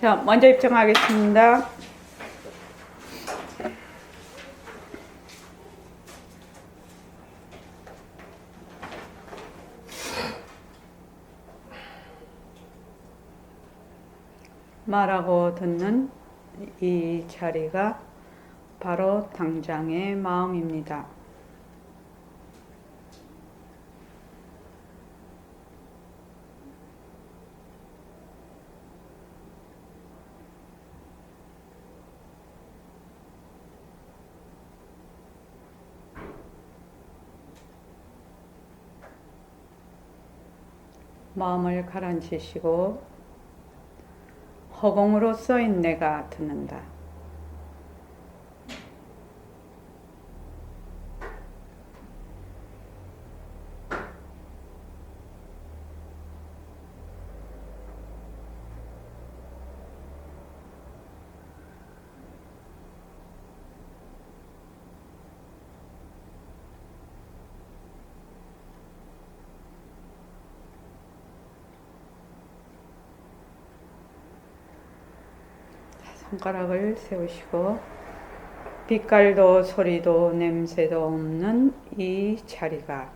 자, 먼저 입장하겠습니다. 말하고 듣는 이 자리가 바로 당장의 마음입니다. 마음을 가라앉히시고 허공으로 써인 내가 듣는다. 손가락을 세우시고 빛깔도 소리도 냄새도 없는 이 자리가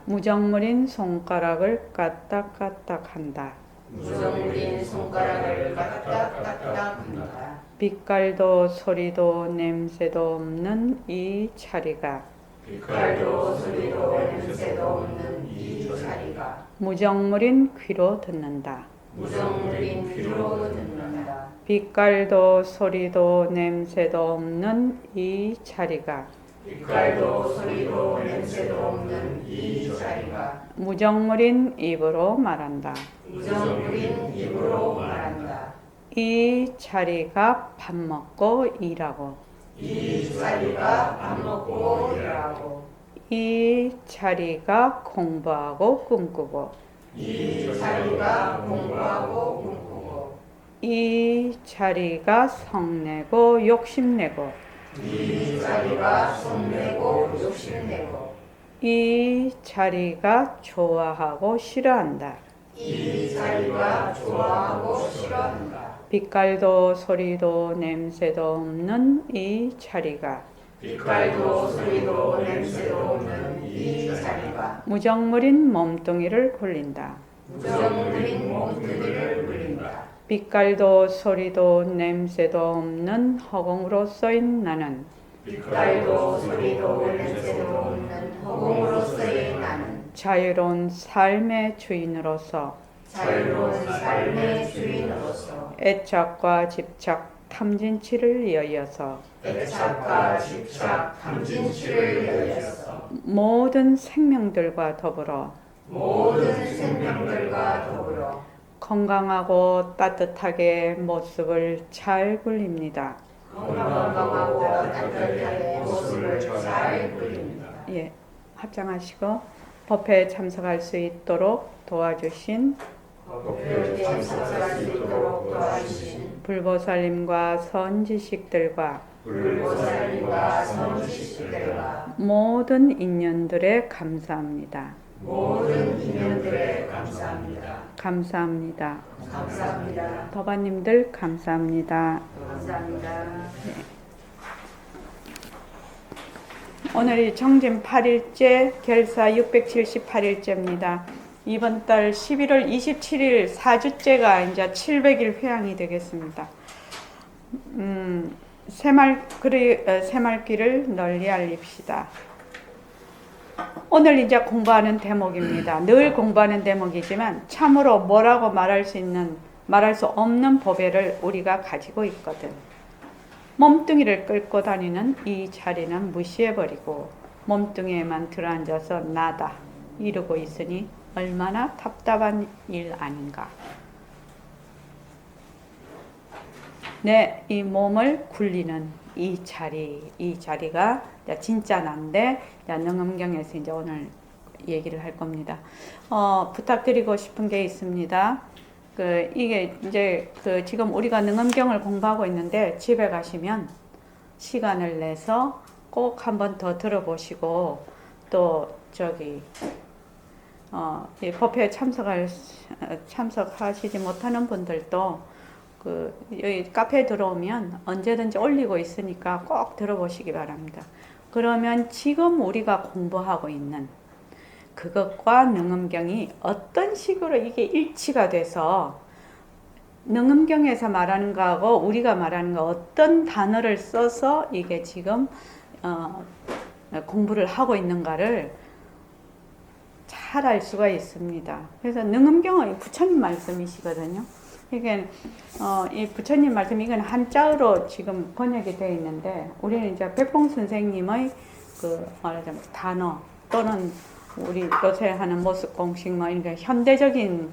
무정물인 손가락을 까딱까딱한다. 빛깔도 소리도 냄새도 없는 이 자리가 무정물인 귀로 듣는다. 빛깔도 소리도 냄새도 없는 이 자리가 무정물인 입으로 말한다. 이 자리가 밥 먹고 일하고 이 자리가 공부하고 꿈꾸고 이 자리가 성내고 욕심내고 이 자리가 좋아하고 싫어한다. 빛깔도 소리도 냄새도 없는 이 자리가 무정물인 몸뚱이를 굴린다. 빛깔도 소리도 냄새도 없는 허공으로 쏘인 나는 자유로운 삶의 주인으로서 애착과 집착 탐진치를 이어서 모든 생명들과 더불어 건강하고 따뜻하게 모습을 잘 굴립니다. 예, 합장하시고 법회에 참석할 수 있도록 도와주신 불보살님과 선지식들과 모든 인연들에 감사합니다. 감사합니다. 도바님들 감사합니다. 네. 오늘이 정진 8일째, 결사 678일째입니다. 이번 달 11월 27일 4주째가 이제 700일 회향이 되겠습니다. 새말길을 널리 알립시다. 오늘 이제 공부하는 대목입니다. 늘 공부하는 대목이지만 참으로 뭐라고 말할 수 없는 보배를 우리가 가지고 있거든. 몸뚱이를 끌고 다니는 이 자리는 무시해버리고 몸뚱이에만 들어앉아서 나다 이러고 있으니 얼마나 답답한 일 아닌가. 이 몸을 굴리는 이 자리가 진짜 난데 능엄경에서 이제 오늘 얘기를 할 겁니다. 부탁드리고 싶은 게 있습니다. 이게 이제 지금 우리가 능엄경을 공부하고 있는데 집에 가시면 시간을 내서 꼭 한번 더 들어보시고 또 이 법회에 참석하시지 못하는 분들도 여기 카페에 들어오면 언제든지 올리고 있으니까 꼭 들어보시기 바랍니다. 그러면 지금 우리가 공부하고 있는 그것과 능엄경이 어떤 식으로 이게 일치가 돼서 능엄경에서 말하는 거하고 우리가 말하는 거 어떤 단어를 써서 이게 지금 공부를 하고 있는가를 잘 알 수가 있습니다. 그래서 능엄경은 부처님 말씀이시거든요. 이게 이 부처님 말씀 이건 한자어로 지금 번역이 되어 있는데 우리는 이제 백봉 선생님의 말하자면 단어 또는 우리 요새 하는 모습 공식 뭐 이런 현대적인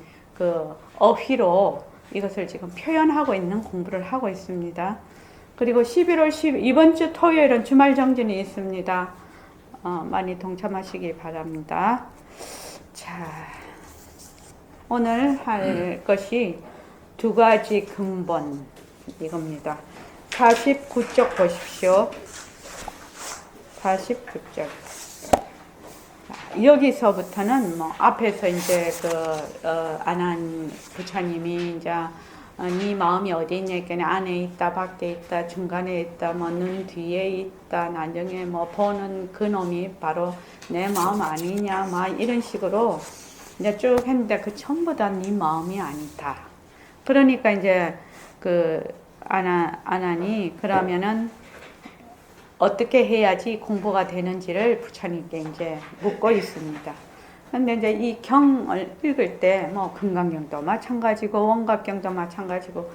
어휘로 이것을 지금 표현하고 있는 공부를 하고 있습니다. 그리고 11월 10일 이번 주 토요일은 주말 정진이 있습니다. 많이 동참하시기 바랍니다. 자, 오늘 할 것이 두 가지 근본 이겁니다. 49쪽 보십시오. 49쪽. 여기서부터는 뭐 앞에서 이제 안한 부처님이 이제 네 마음이 어디 있냐 했더니 안에 있다, 밖에 있다, 중간에 있다, 뭐 눈 뒤에 있다, 나중에 뭐 보는 그 놈이 바로 내 마음 아니냐, 막 이런 식으로 이제 쭉 했는데 그 전부 다 네 마음이 아니다. 그러니까 이제 아난이 그러면은 어떻게 해야지 공부가 되는지를 부처님께 이제 묻고 있습니다. 근데 이제 이 경을 읽을 때 뭐 금강경도 마찬가지고 원각경도 마찬가지고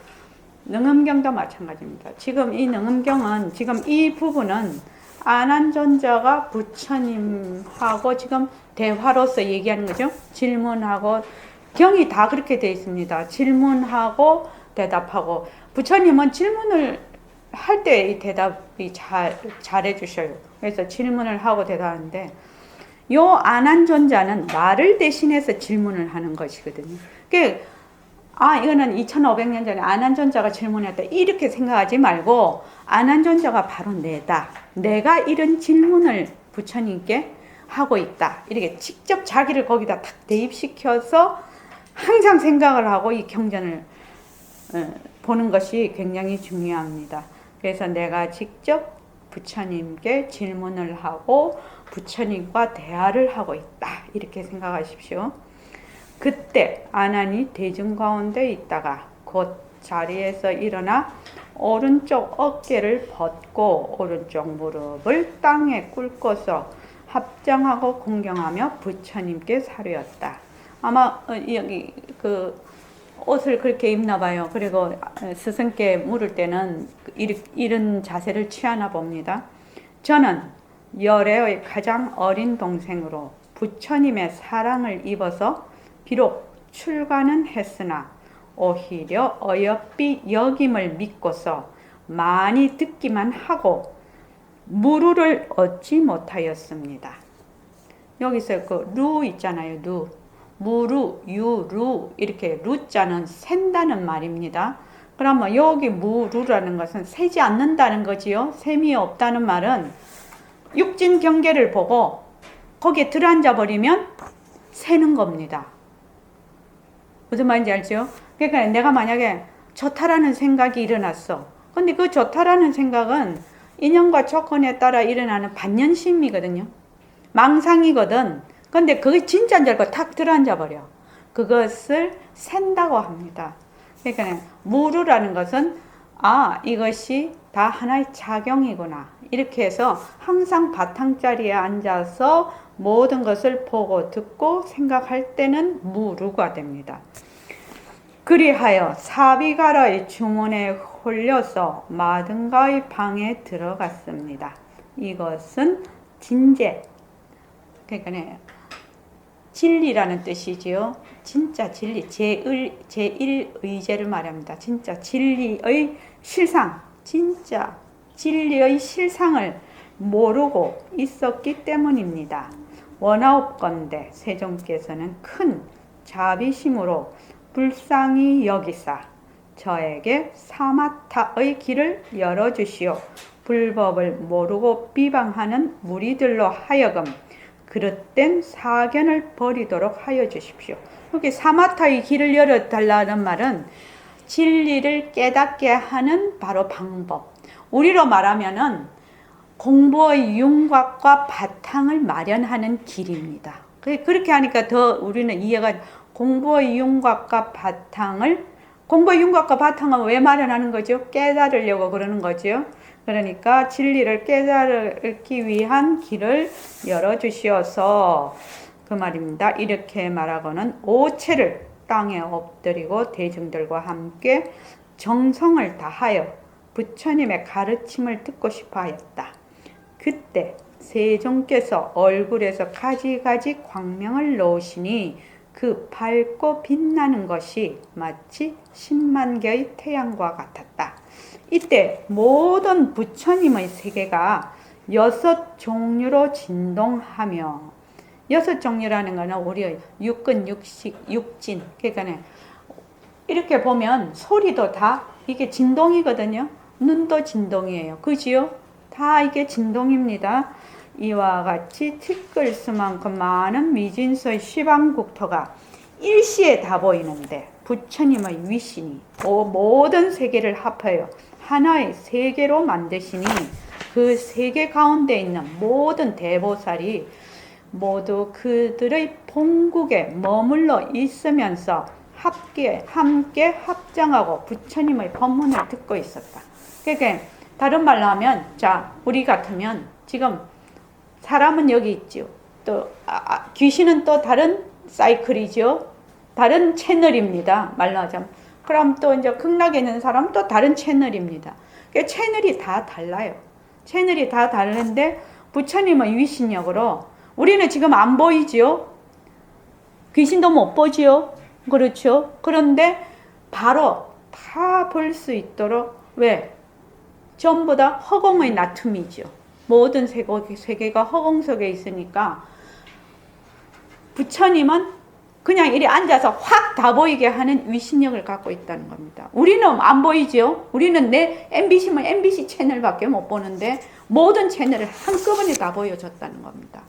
능엄경도 마찬가지입니다. 지금 이 능엄경은 지금 이 부분은 아난존자가 부처님하고 지금 대화로서 얘기하는 거죠. 질문하고 경이 다 그렇게 되어 있습니다. 질문하고 대답하고 부처님은 질문을 할 때 이 대답이 잘해 주셔요. 그래서 질문을 하고 대답하는데 요 아난존자는 말을 대신해서 질문을 하는 것이거든요. 이거는 2500년 전에 아난존자가 질문했다 이렇게 생각하지 말고 아난존자가 바로 내다. 내가 이런 질문을 부처님께 하고 있다. 이렇게 직접 자기를 거기다 탁 대입시켜서 항상 생각을 하고 이 경전을 보는 것이 굉장히 중요합니다. 그래서 내가 직접 부처님께 질문을 하고 부처님과 대화를 하고 있다. 이렇게 생각하십시오. 그때 아난이 대중 가운데 있다가 곧 자리에서 일어나 오른쪽 어깨를 벗고 오른쪽 무릎을 땅에 꿇고서 합장하고 공경하며 부처님께 사르였다. 아마 여기 옷을 그렇게 입나 봐요. 그리고 스승께 물을 때는 이런 자세를 취하나 봅니다. 저는 열애의 가장 어린 동생으로 부처님의 사랑을 입어서 비록 출가는 했으나 오히려 어여삐 여김을 믿고서 많이 듣기만 하고 무루를 얻지 못하였습니다. 여기서 루 있잖아요. 루. 무루, 유루 이렇게 루자는 샌다는 말입니다. 그러면 여기 무루라는 것은 세지 않는다는 거지요. 셈이 없다는 말은 육진 경계를 보고 거기에 들어앉아 버리면 세는 겁니다. 무슨 말인지 알죠? 그러니까 내가 만약에 좋다라는 생각이 일어났어. 근데 그 좋다라는 생각은 인연과 조건에 따라 일어나는 반연심이거든요. 망상이거든. 근데 그게 진짜인 줄 알고 탁 들어앉아 버려. 그것을 샌다고 합니다. 그러니까 무루라는 것은 이것이 다 하나의 작용이구나. 이렇게 해서 항상 바탕자리에 앉아서 모든 것을 보고 듣고 생각할 때는 무루가 됩니다. 그리하여 사비가라의 주문에 홀려서 마등가의 방에 들어갔습니다. 이것은 진제, 그러니까 진리라는 뜻이지요. 진짜 진리, 제1의제를 말합니다. 진짜 진리의 실상, 진짜 진리의 실상을 모르고 있었기 때문입니다. 원하옵건대 세종께서는 큰 자비심으로 불쌍히 여기사 저에게 사마타의 길을 열어주시오. 불법을 모르고 비방하는 무리들로 하여금 그릇된 사견을 버리도록 하여 주십시오. 여기 사마타의 길을 열어달라는 말은 진리를 깨닫게 하는 바로 방법. 우리로 말하면은 공부의 윤곽과 바탕을 마련하는 길입니다. 그렇게 하니까 더 우리는 이해가, 공부의 윤곽과 바탕을 왜 마련하는 거죠? 깨달으려고 그러는 거죠. 그러니까 진리를 깨달기 위한 길을 열어주시어서 그 말입니다. 이렇게 말하고는 5체를 땅에 엎드리고 대중들과 함께 정성을 다하여 부처님의 가르침을 듣고 싶어 하였다. 그때 세종께서 얼굴에서 가지가지 광명을 놓으시니 그 밝고 빛나는 것이 마치 10만 개의 태양과 같았다. 이때 모든 부처님의 세계가 6종류로 진동하며, 6종류라는 것은 우리의 육근, 육식, 육진. 그러니까 이렇게 보면 소리도 다 이게 진동이거든요. 눈도 진동이에요. 그지요? 다 이게 진동입니다. 이와 같이 티끌수만큼 많은 미진서의 시방국토가 일시에 다 보이는데 부처님의 위신이 모든 세계를 합하여 하나의 세계로 만드시니 그 세계 가운데 있는 모든 대보살이 모두 그들의 본국에 머물러 있으면서 함께 합장하고 부처님의 법문을 듣고 있었다. 그러니까 다른 말로 하면, 자, 우리 같으면 지금 사람은 여기 있죠. 또 귀신은 또 다른 사이클이죠. 다른 채널입니다. 말로 하자면. 그럼 또 이제 극락에 있는 사람은 또 다른 채널입니다. 그러니까 채널이 다 달라요. 채널이 다 다른데 부처님의 위신력으로 우리는 지금 안 보이죠. 귀신도 못 보지요. 그렇죠. 그런데 바로 다 볼 수 있도록, 왜? 전부 다 허공의 나툼이죠. 모든 세계가 허공 속에 있으니까 부처님은 그냥 이리 앉아서 확 다 보이게 하는 위신력을 갖고 있다는 겁니다. 우리는 안 보이죠? 우리는 내 MBC면 MBC 채널밖에 못 보는데 모든 채널을 한꺼번에 다 보여줬다는 겁니다.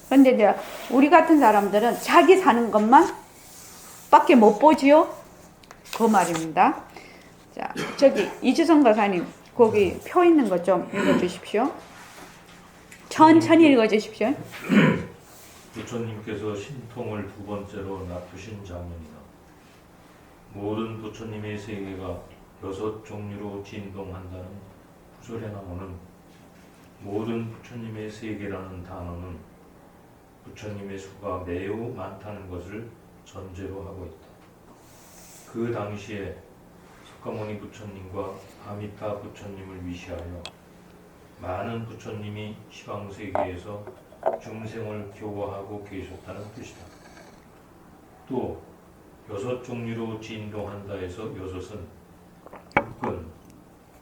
그런데 이제 우리 같은 사람들은 자기 사는 것만 밖에 못 보지요? 그 말입니다. 자, 저기 이주성 가사님 거기 표 있는 것 좀 읽어주십시오. 천천히 읽어주십시오. 부처님께서 신통을 두 번째로 납두신 장면이다. 모든 부처님의 세계가 6종류로 진동한다는 구절에 나오는 모든 부처님의 세계라는 단어는 부처님의 수가 매우 많다는 것을 전제로 하고 있다. 그 당시에 석가모니 부처님과 아미타 부처님을 위시하여 많은 부처님이 시방세계에서 중생을 교화하고 계셨다는 뜻이다. 또 6종류로 진동한다 해서 6은 육근,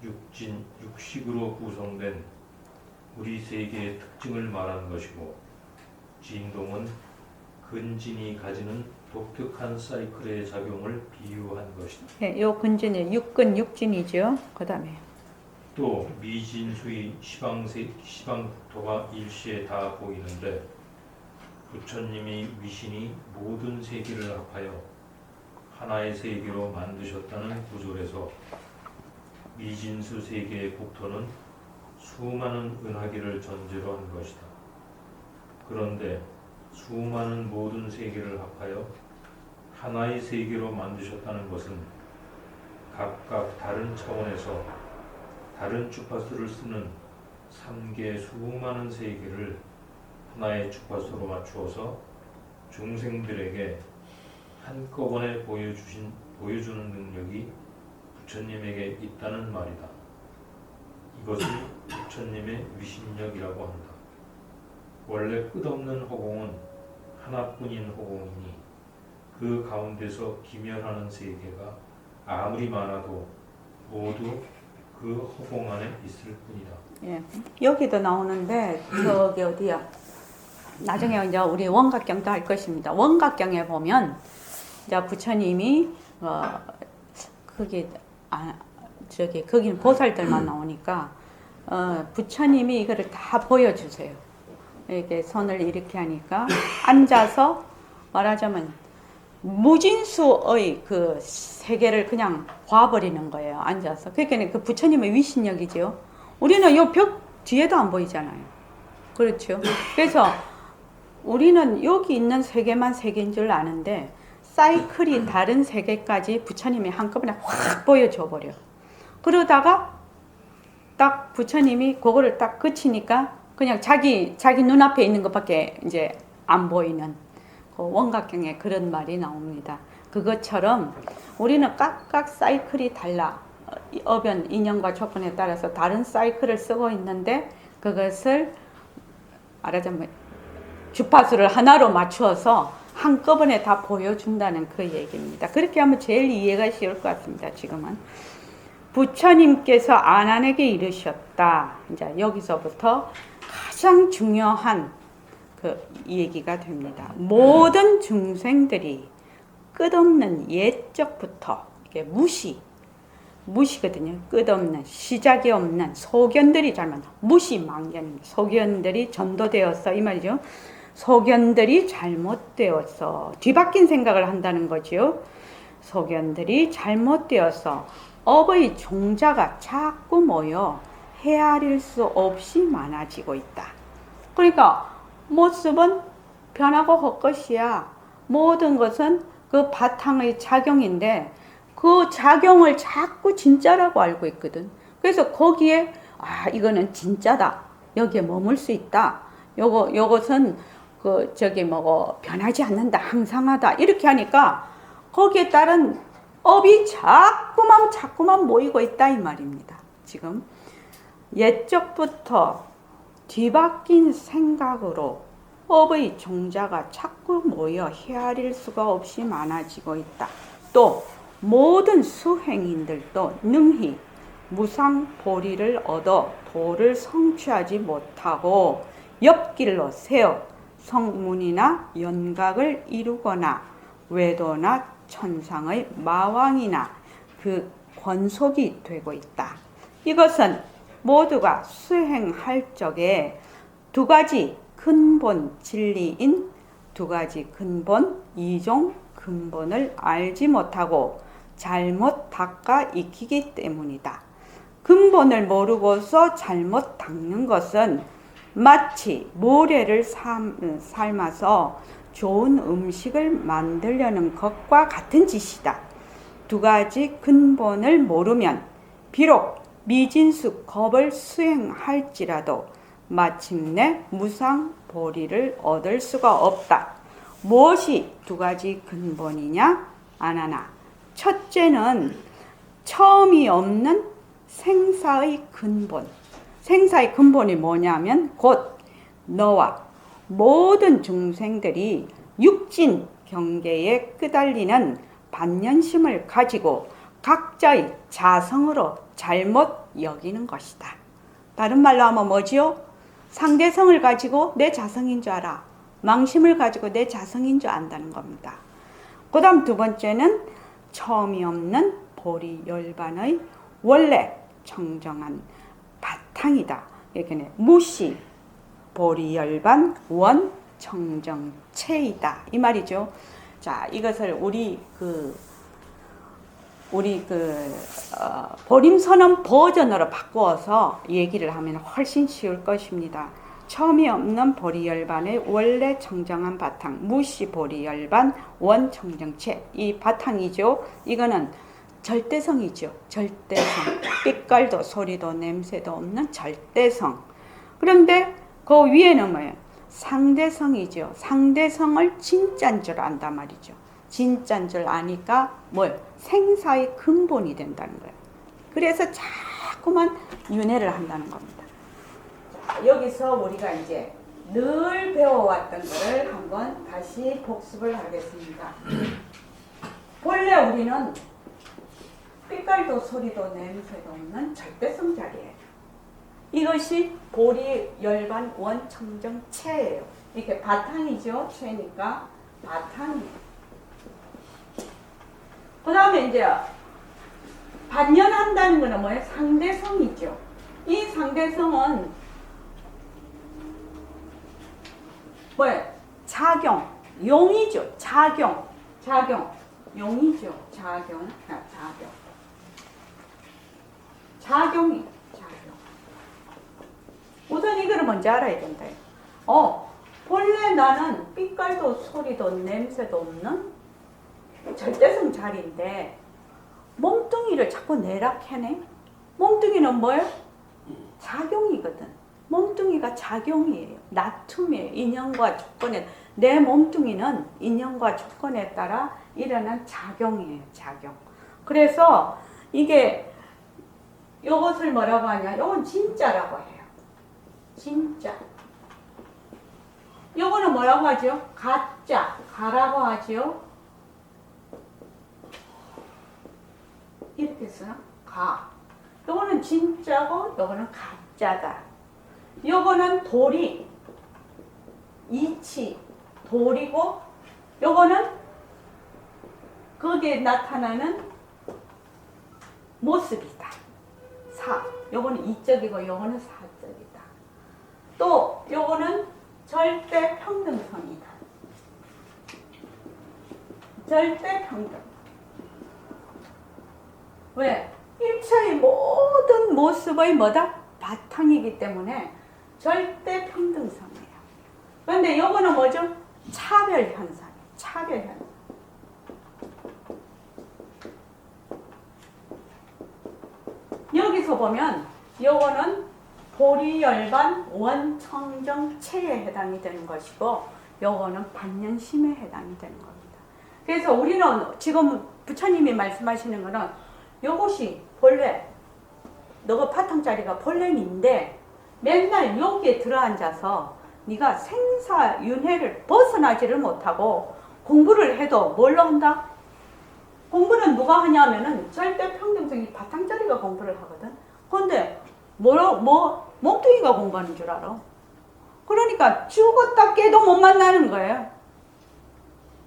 육진, 육식으로 구성된 우리 세계의 특징을 말하는 것이고, 진동은 근진이 가지는 독특한 사이클의 작용을 비유한 것이다. 네, 요 근진이 육근 육진이죠. 그 다음에 또 미진수의 시방국토가 일시에 다 보이는데 부처님이 위신이 모든 세계를 합하여 하나의 세계로 만드셨다는 구절에서 미진수 세계의 국토는 수많은 은하계를 전제로 한 것이다. 그런데 수많은 모든 세계를 합하여 하나의 세계로 만드셨다는 것은 각각 다른 차원에서 다른 주파수를 쓰는 3개 수많은 세계를 하나의 주파수로 맞추어서 중생들에게 한꺼번에 보여주는 능력이 부처님에게 있다는 말이다. 이것을 부처님의 위신력이라고 한다. 원래 끝없는 허공은 하나뿐인 허공이니 그 가운데서 기멸하는 세계가 아무리 많아도 모두 그 허공 안에 있을 뿐이다. 예, 여기도 나오는데 저기 어디야? 나중에 이제 우리 원각경도 할 것입니다. 원각경에 보면 이제 부처님이 거기는 보살들만 나오니까 부처님이 이거를 다 보여주세요. 이렇게 손을 이렇게 하니까 앉아서 말하자면 무진수의 그 세계를 그냥 봐버리는 거예요. 앉아서. 그러니까 그 부처님의 위신력이죠. 우리는 이 벽 뒤에도 안 보이잖아요. 그렇죠. 그래서 우리는 여기 있는 세계만 세계인 줄 아는데 사이클이 다른 세계까지 부처님이 한꺼번에 확 보여줘 버려. 그러다가 딱 부처님이 그거를 딱 그치니까 그냥 자기 눈앞에 있는 것밖에 이제 안 보이는 그 원각경에 그런 말이 나옵니다. 그것처럼 우리는 각각 사이클이 달라. 어변, 인연과 조건에 따라서 다른 사이클을 쓰고 있는데 그것을 말하자면 주파수를 하나로 맞추어서 한꺼번에 다 보여준다는 그 얘기입니다. 그렇게 하면 제일 이해가 쉬울 것 같습니다. 지금은 부처님께서 아난에게 이르셨다. 이제 여기서부터 가장 중요한 그 얘기가 됩니다. 모든 중생들이 끝없는 옛적부터 이게 무시거든요. 끝없는 시작이 없는 소견들이 무시망견 소견들이 전도되었어 이 말이죠. 소견들이 잘못되어서 뒤바뀐 생각을 한다는 거죠. 소견들이 잘못되어서 업의 종자가 자꾸 모여 헤아릴 수 없이 많아지고 있다. 그러니까 모습은 변하고 헛것이야. 모든 것은 그 바탕의 작용인데 그 작용을 자꾸 진짜라고 알고 있거든. 그래서 거기에 이거는 진짜다. 여기에 머물 수 있다. 요것은 변하지 않는다. 항상하다. 이렇게 하니까 거기에 따른 업이 자꾸만 모이고 있다 이 말입니다. 지금 옛적부터 뒤바뀐 생각으로 업의 종자가 자꾸 모여 헤아릴 수가 없이 많아지고 있다. 또 모든 수행인들도 능히 무상보리를 얻어 도를 성취하지 못하고 옆길로 세어 성문이나 연각을 이루거나 외도나 천상의 마왕이나 그 권속이 되고 있다. 이것은 모두가 수행할 적에 두 가지 근본 진리인 두 가지 근본 이종 근본을 알지 못하고 잘못 닦아 익히기 때문이다. 근본을 모르고서 잘못 닦는 것은 마치 모래를 삶아서 좋은 음식을 만들려는 것과 같은 짓이다. 두 가지 근본을 모르면 비록 미진수 겁을 수행할지라도 마침내 무상보리를 얻을 수가 없다. 무엇이 두 가지 근본이냐? 아나나. 첫째는 처음이 없는 생사의 근본. 생사의 근본이 뭐냐면 곧 너와 모든 중생들이 육진 경계에 끄달리는 반연심을 가지고 각자의 자성으로 잘못 여기는 것이다. 다른 말로 하면 뭐지요? 상대성을 가지고 내 자성인 줄 알아. 망심을 가지고 내 자성인 줄 안다는 겁니다. 그 다음 두 번째는 처음이 없는 보리 열반의 원래 청정한 바탕이다. 이렇게 무시 보리 열반 원 청정체이다. 이 말이죠. 자, 이것을 우리 보림선언 버전으로 바꾸어서 얘기를 하면 훨씬 쉬울 것입니다. 처음이 없는 보리열반의 원래 청정한 바탕, 무시 보리열반 원청정체, 이 바탕이죠. 이거는 절대성이죠. 절대성. 빛깔도 소리도 냄새도 없는 절대성. 그런데 그 위에는 뭐예요? 상대성이죠. 상대성을 진짜인 줄 안단 말이죠. 진짜인 줄 아니까 뭐예요? 생사의 근본이 된다는 거예요. 그래서 자꾸만 윤회를 한다는 겁니다. 자, 여기서 우리가 이제 늘 배워왔던 거를 한번 다시 복습을 하겠습니다. 원래 우리는 빛깔도 소리도 냄새도 없는 절대성 자리예요. 이것이 보리 열반 원청정체예요. 이렇게 바탕이죠. 체니까 바탕이에요. 그 다음에 이제 반연한다는 거는 뭐예요? 상대성이죠. 이 상대성은 작용, 용이죠. 작용, 용이죠. 작용. 작용이, 작용. 우선 이거를 먼저 알아야 된다. 본래 나는 빛깔도 소리도 냄새도 없는 절대성 자리인데 몸뚱이를 자꾸 내락해내. 몸뚱이는 뭐예요? 작용이거든. 몸뚱이가 작용이에요. 나툼이에요. 인연과 조건에, 내 몸뚱이는 인연과 조건에 따라 일어난 작용이에요. 작용. 그래서 이게 요것을 뭐라고 하냐? 요건 진짜라고 해요. 진짜. 요거는 뭐라고 하죠? 가짜. 가라고 하죠. 이렇게 쓰나? 가. 요거는 진짜고 요거는 가짜다. 요거는 도리, 이치, 도리고 요거는 거기에 나타나는 모습이다. 사. 요거는 이적이고 요거는 사적이다. 또 요거는 절대 평등성이다. 절대 평등. 왜? 일체의 모든 모습의 뭐다? 바탕이기 때문에 절대 평등성이에요. 그런데 요거는 뭐죠? 차별 현상. 차별 현상. 여기서 보면 요거는 보리열반 원청정 체에 해당이 되는 것이고 요거는 반년심에 해당이 되는 겁니다. 그래서 우리는 지금 부처님이 말씀하시는 거는 요것이 본래 너가 파탕자리가 본래인데 맨날 여기에 들어앉아서 네가 생사윤회를 벗어나지를 못하고 공부를 해도 뭘로 한다? 공부는 누가 하냐면은 절대 평등성이 바탕자리가 공부를 하거든. 그런데 몸뚱이가 공부하는 줄 알아. 그러니까 죽었다 깨도 못 만나는 거예요.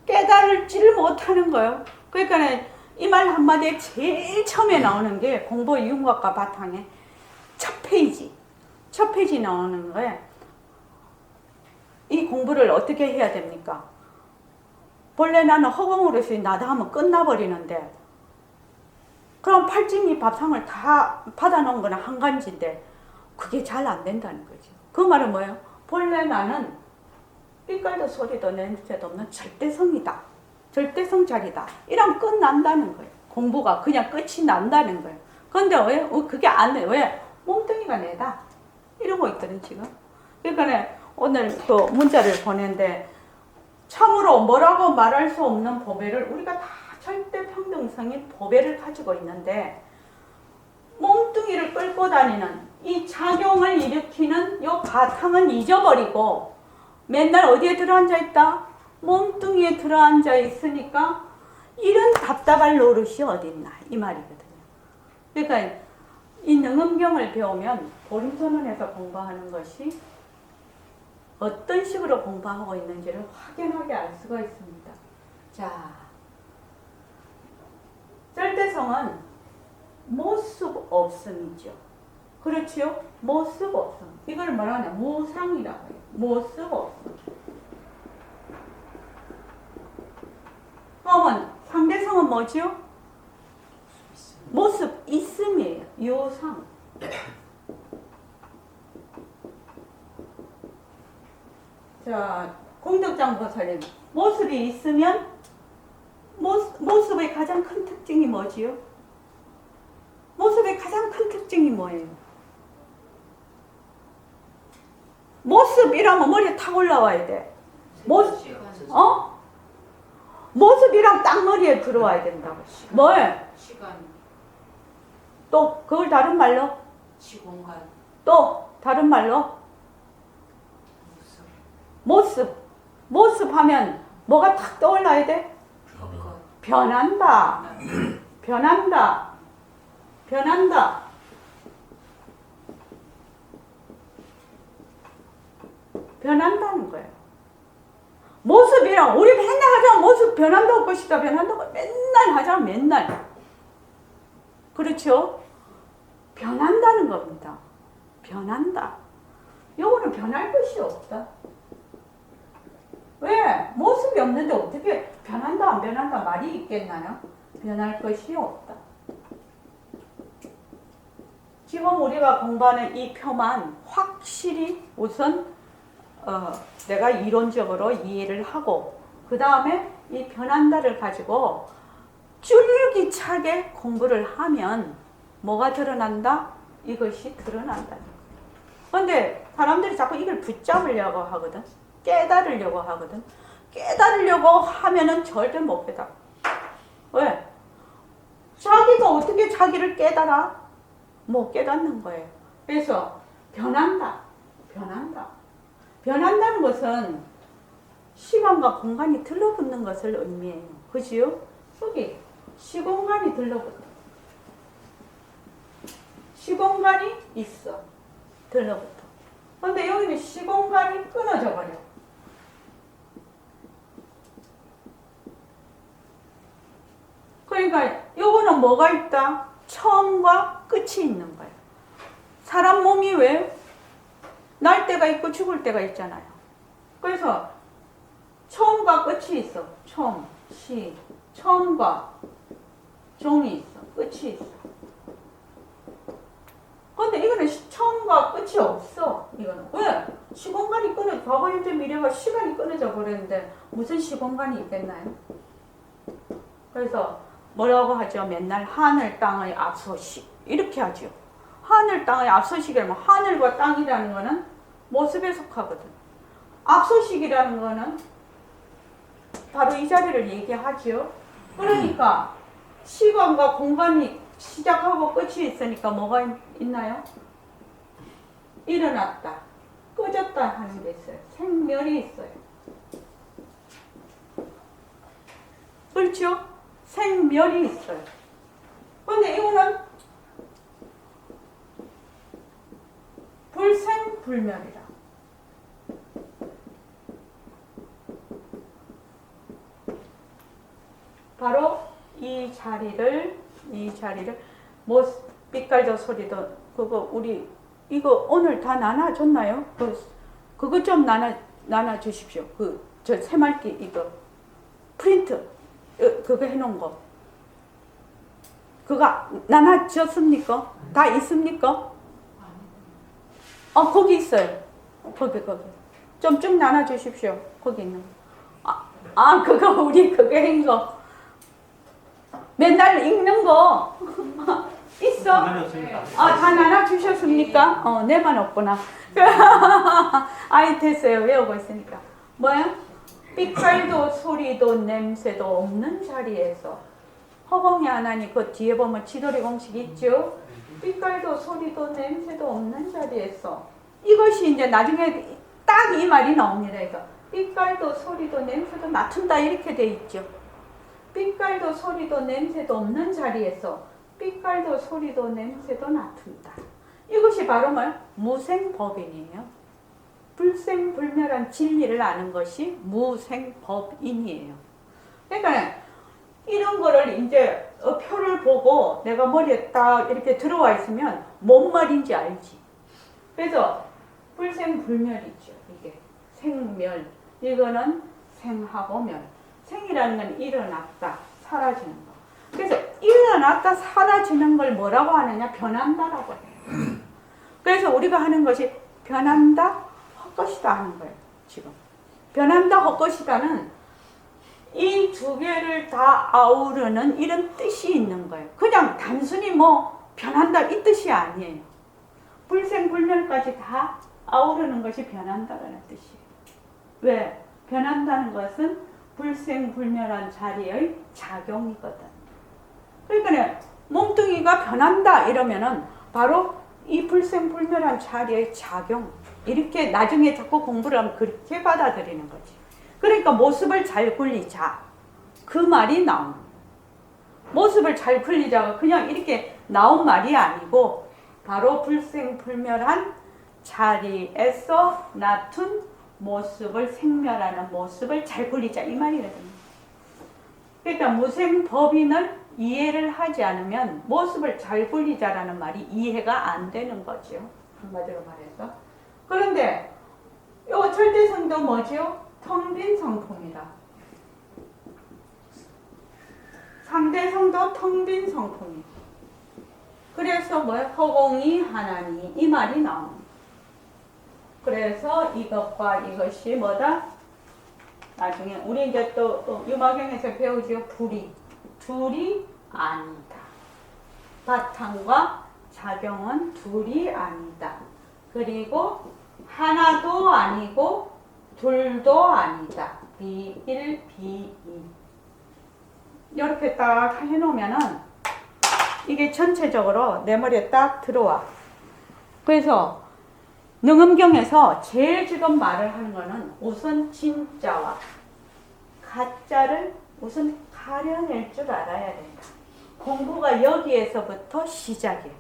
깨달을지를 못하는 거예요. 그러니까 이 말 한마디에 제일 처음에 나오는 게 공부의 윤곽과 바탕에 첫 페이지 나오는 거예요. 이 공부를 어떻게 해야 됩니까? 본래 나는 허공으로서 나다 하면 끝나버리는데 그럼 팔찌미 밥상을 다 받아놓은 거는 한 간지인데 그게 잘 안 된다는 거지. 그 말은 뭐예요? 본래 나는 빛깔도 소리도 냄새도 없는 절대성이다. 절대성 자리다. 이러면 끝난다는 거예요. 공부가 그냥 끝이 난다는 거예요. 그런데 왜? 그게 안 돼. 왜? 몸뚱이가 내다. 이러고 있거든 지금. 그러니까 오늘 또 문자를 보낸데 참으로 뭐라고 말할 수 없는 보배를 우리가 다 절대 평등성인 보배를 가지고 있는데 몸뚱이를 끌고 다니는 이 작용을 일으키는 요 바탕은 잊어버리고 맨날 어디에 들어앉아 있다? 몸뚱이에 들어앉아 있으니까 이런 답답할 노릇이 어딨나 이 말이거든요. 그러니까 이 능엄경을 배우면 보림선언에서 공부하는 것이 어떤 식으로 공부하고 있는지를 확연하게 알 수가 있습니다. 자, 절대성은 모습 없음이죠. 그렇지요? 모습 없음. 이걸 뭐라 하냐? 무상이라고 해요. 모습 없음. 그러면 상대성은 뭐지요? 모습 있음이에요. 요상. 자, 공덕장 보살님. 모습이 있으면 모습의 가장 큰 특징이 뭐지요? 모습의 가장 큰 특징이 뭐예요? 모습이라면 머리에 탁 올라와야 돼. 모습이랑 딱 머리에 들어와야 된다고. 뭘? 시간, 또 그걸 다른 말로? 시공간, 또 다른 말로? 모습, 모습 하면 뭐가 탁 떠올라야 돼? 변한다. 변한다. 변한다. 변한다는 거예요. 모습이랑 우리 맨날 하자 모습 변한다고 것이다 변한다고 맨날 하자 맨날. 그렇죠? 변한다는 겁니다. 변한다. 요거는 변할 것이 없다. 왜? 모습이 없는데 어떻게 변한다 안 변한다 말이 있겠나요? 변할 것이 없다. 지금 우리가 공부하는 이 표만 확실히 우선 내가 이론적으로 이해를 하고 그 다음에 이 변한다를 가지고 쫄깃하게 공부를 하면 뭐가 드러난다? 이것이 드러난다. 그런데 사람들이 자꾸 이걸 붙잡으려고 하거든. 깨달으려고 하거든. 깨달으려고 하면은 절대 못 깨달아. 왜? 자기가 어떻게 자기를 깨달아? 못 깨닫는 거예요. 그래서 변한다. 변한다. 변한다는 것은 시간과 공간이 들러붙는 것을 의미해요. 그지요? 여기 시공간이 들러붙어. 시공간이 있어. 들러붙어. 근데 여기는 시공간이 끊어져 버려. 그러니까 요거는 뭐가 있다? 처음과 끝이 있는 거예요. 사람 몸이 왜? 날 때가 있고 죽을 때가 있잖아요. 그래서 처음과 끝이 있어. 처음, 시, 처음과 종이 있어. 끝이 있어. 근데 이거는 처음과 끝이 없어. 이거는 왜? 시공간이 끊어. 과거, 현재, 미래가 시간이 끊어져 버렸는데 무슨 시공간이 있겠나요? 그래서 뭐라고 하죠? 맨날 하늘 땅의 앞서식 이렇게 하죠. 하늘 땅의 앞서식이라면 하늘과 땅이라는 거는 모습에 속하거든. 앞서식이라는 거는 바로 이 자리를 얘기하죠. 그러니까 시간과 공간이 시작하고 끝이 있으니까 뭐가 있나요? 일어났다, 꺼졌다 하는 게 있어요. 생멸이 있어요. 그렇죠? 생멸이 있어요. 근데 이거는 불생불멸이라. 바로 이 자리를 뭐 빛깔도 소리도 그거 우리 이거 오늘 다 나눠줬나요? 그거 좀 나눠 주십시오. 저 새말기 이거 프린트 그거 해놓은 거 그거 나눠줬습니까? 다 있습니까? 거기 있어요. 거기 좀 쭉 나눠 주십시오. 거기 있는 거. 그거 우리 그거 한 거. 맨날 읽는 거 있어? 다 나눠주셨습니까? 내만 없구나. 됐어요. 외우고 있으니까. 뭐야? 빛깔도 소리도 냄새도 없는 자리에서 허공이 하나니 그 뒤에 보면 지도리 공식 있죠? 빛깔도 소리도 냄새도 없는 자리에서 이것이 이제 나중에 딱 이 말이 나옵니다. 그러니까 빛깔도 소리도 냄새도 맡은다 이렇게 돼 있죠. 빛깔도 소리도 냄새도 없는 자리에서 빛깔도 소리도 냄새도 맡은다. 이것이 바로 무생법인이에요. 불생불멸한 진리를 아는 것이 무생법인이에요. 그러니까 이런 거를 이제 표를 보고 내가 머리에 딱 이렇게 들어와 있으면 뭔 말인지 알지. 그래서 불생불멸이죠. 이게 생멸. 이거는 생하고 멸. 생이라는 건 일어났다, 사라지는 거. 그래서 일어났다, 사라지는 걸 뭐라고 하느냐? 변한다라고 해요. 그래서 우리가 하는 것이 변한다, 헛것이다 하는 거예요. 지금. 변한다, 헛것이다는 이 두 개를 다 아우르는 이런 뜻이 있는 거예요. 그냥 단순히 변한다 이 뜻이 아니에요. 불생불멸까지 다 아우르는 것이 변한다라는 뜻이에요. 왜? 변한다는 것은 불생불멸한 자리의 작용이거든. 그러니까 몸뚱이가 변한다 이러면은 바로 이 불생불멸한 자리의 작용 이렇게 나중에 자꾸 공부를 하면 그렇게 받아들이는 거지. 그러니까 모습을 잘 굴리자 그 말이 나오는 거예요. 모습을 잘 굴리자가 그냥 이렇게 나온 말이 아니고 바로 불생불멸한 자리에서 나툰 모습을 생멸하는 모습을 잘 굴리자 이 말이거든요. 그러니까 무생법인을 이해를 하지 않으면 모습을 잘 굴리자라는 말이 이해가 안 되는 거죠. 한마디로 말해서. 그런데 요 절대성도 뭐죠? 텅 빈 성품이다. 상대성도 텅 빈 성품이. 그래서 뭐야? 허공이 하나니 이 말이 나옵니다. 그래서 이것과 이것이 뭐다? 나중에 우리 이제 또 유마경에서 배우지요. 둘이 아니다. 바탕과 작용은 둘이 아니다. 그리고 하나도 아니고 둘도 아니다. 비일 비이. 이렇게 딱 해놓으면은 이게 전체적으로 내 머리에 딱 들어와. 그래서 능엄경에서 제일 지금 말을 하는 거는 우선 진짜와 가짜를 우선 가려낼 줄 알아야 된다. 공부가 여기에서부터 시작이에요.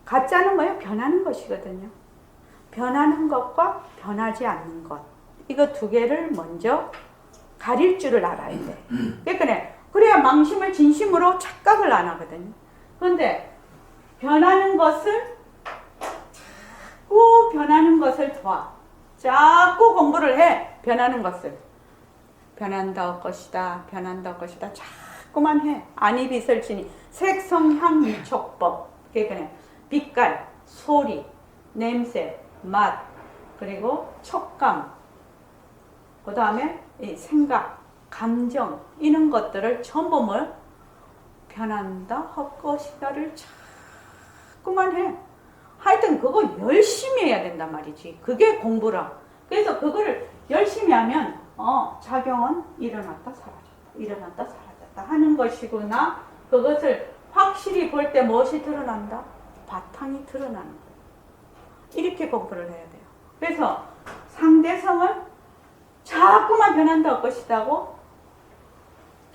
가짜는 뭐예요? 변하는 것이거든요. 변하는 것과 변하지 않는 것. 이거 두 개를 먼저 가릴 줄을 알아야 돼. 그래야 망심을 진심으로 착각을 안 하거든요. 그런데 변하는 것을 자꾸 변하는 것을 봐. 자꾸 공부를 해. 변하는 것을. 변한다 것이다. 변한다 것이다. 자꾸만 해. 아니 빛을 지니 색성향 미촉법. 그러니까 빛깔, 소리, 냄새, 맛, 그리고 촉감, 그 다음에 이 생각, 감정 이런 것들을 전부 뭘 변한다 헛것이다를 자꾸만 해. 하여튼 그거 열심히 해야 된단 말이지. 그게 공부라. 그래서 그거를 열심히 하면 작용은 일어났다 사라졌다 일어났다 사라졌다 하는 것이구나. 그것을 확실히 볼 때 무엇이 드러난다? 바탕이 드러나는 거예요. 이렇게 공부를 해야 돼요. 그래서 상대성을 자꾸만 변한다 것이다고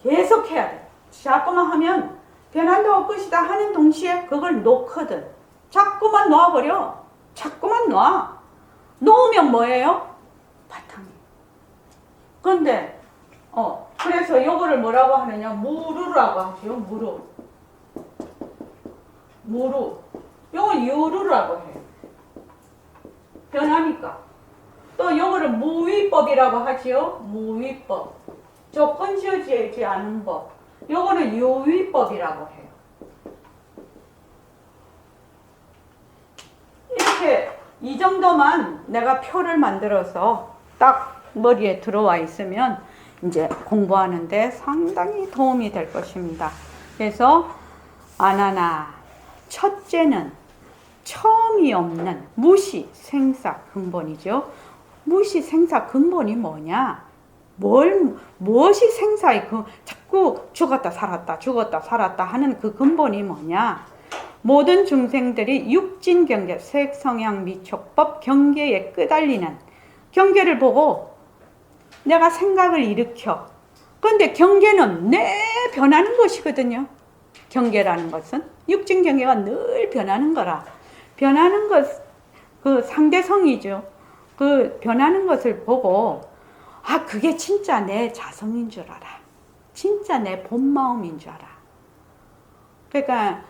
계속 해야 돼. 자꾸만 하면 변한다 것이다 하는 동시에 그걸 놓거든. 자꾸만 놓아버려. 자꾸만 놔. 놓으면 뭐예요? 바탕이. 그런데 그래서 요거를 뭐라고 하느냐? 무루라고 하죠. 무루. 요걸 유루라고 해요. 변하니까. 또 요거를 무위법이라고 하지요. 무위법. 조건 지어지지 않은 법. 요거는 유위법이라고 해요. 이렇게 이 정도만 내가 표를 만들어서 딱 머리에 들어와 있으면 이제 공부하는데 상당히 도움이 될 것입니다. 그래서 아나나 첫째는 처음이 없는 무시 생사 근본이죠. 무시 생사 근본이 뭐냐? 무엇이 생사의 자꾸 죽었다 살았다 하는 그 근본이 뭐냐? 모든 중생들이 육진 경계, 색성향 미촉법 경계에 끄달리는 경계를 보고 내가 생각을 일으켜. 그런데 경계는 내 변하는 것이거든요. 경계라는 것은 육진 경계가 늘 변하는 거라. 변하는 것, 그 상대성이죠. 그 변하는 것을 보고 그게 진짜 내 자성인 줄 알아. 진짜 내 본 마음인 줄 알아. 그러니까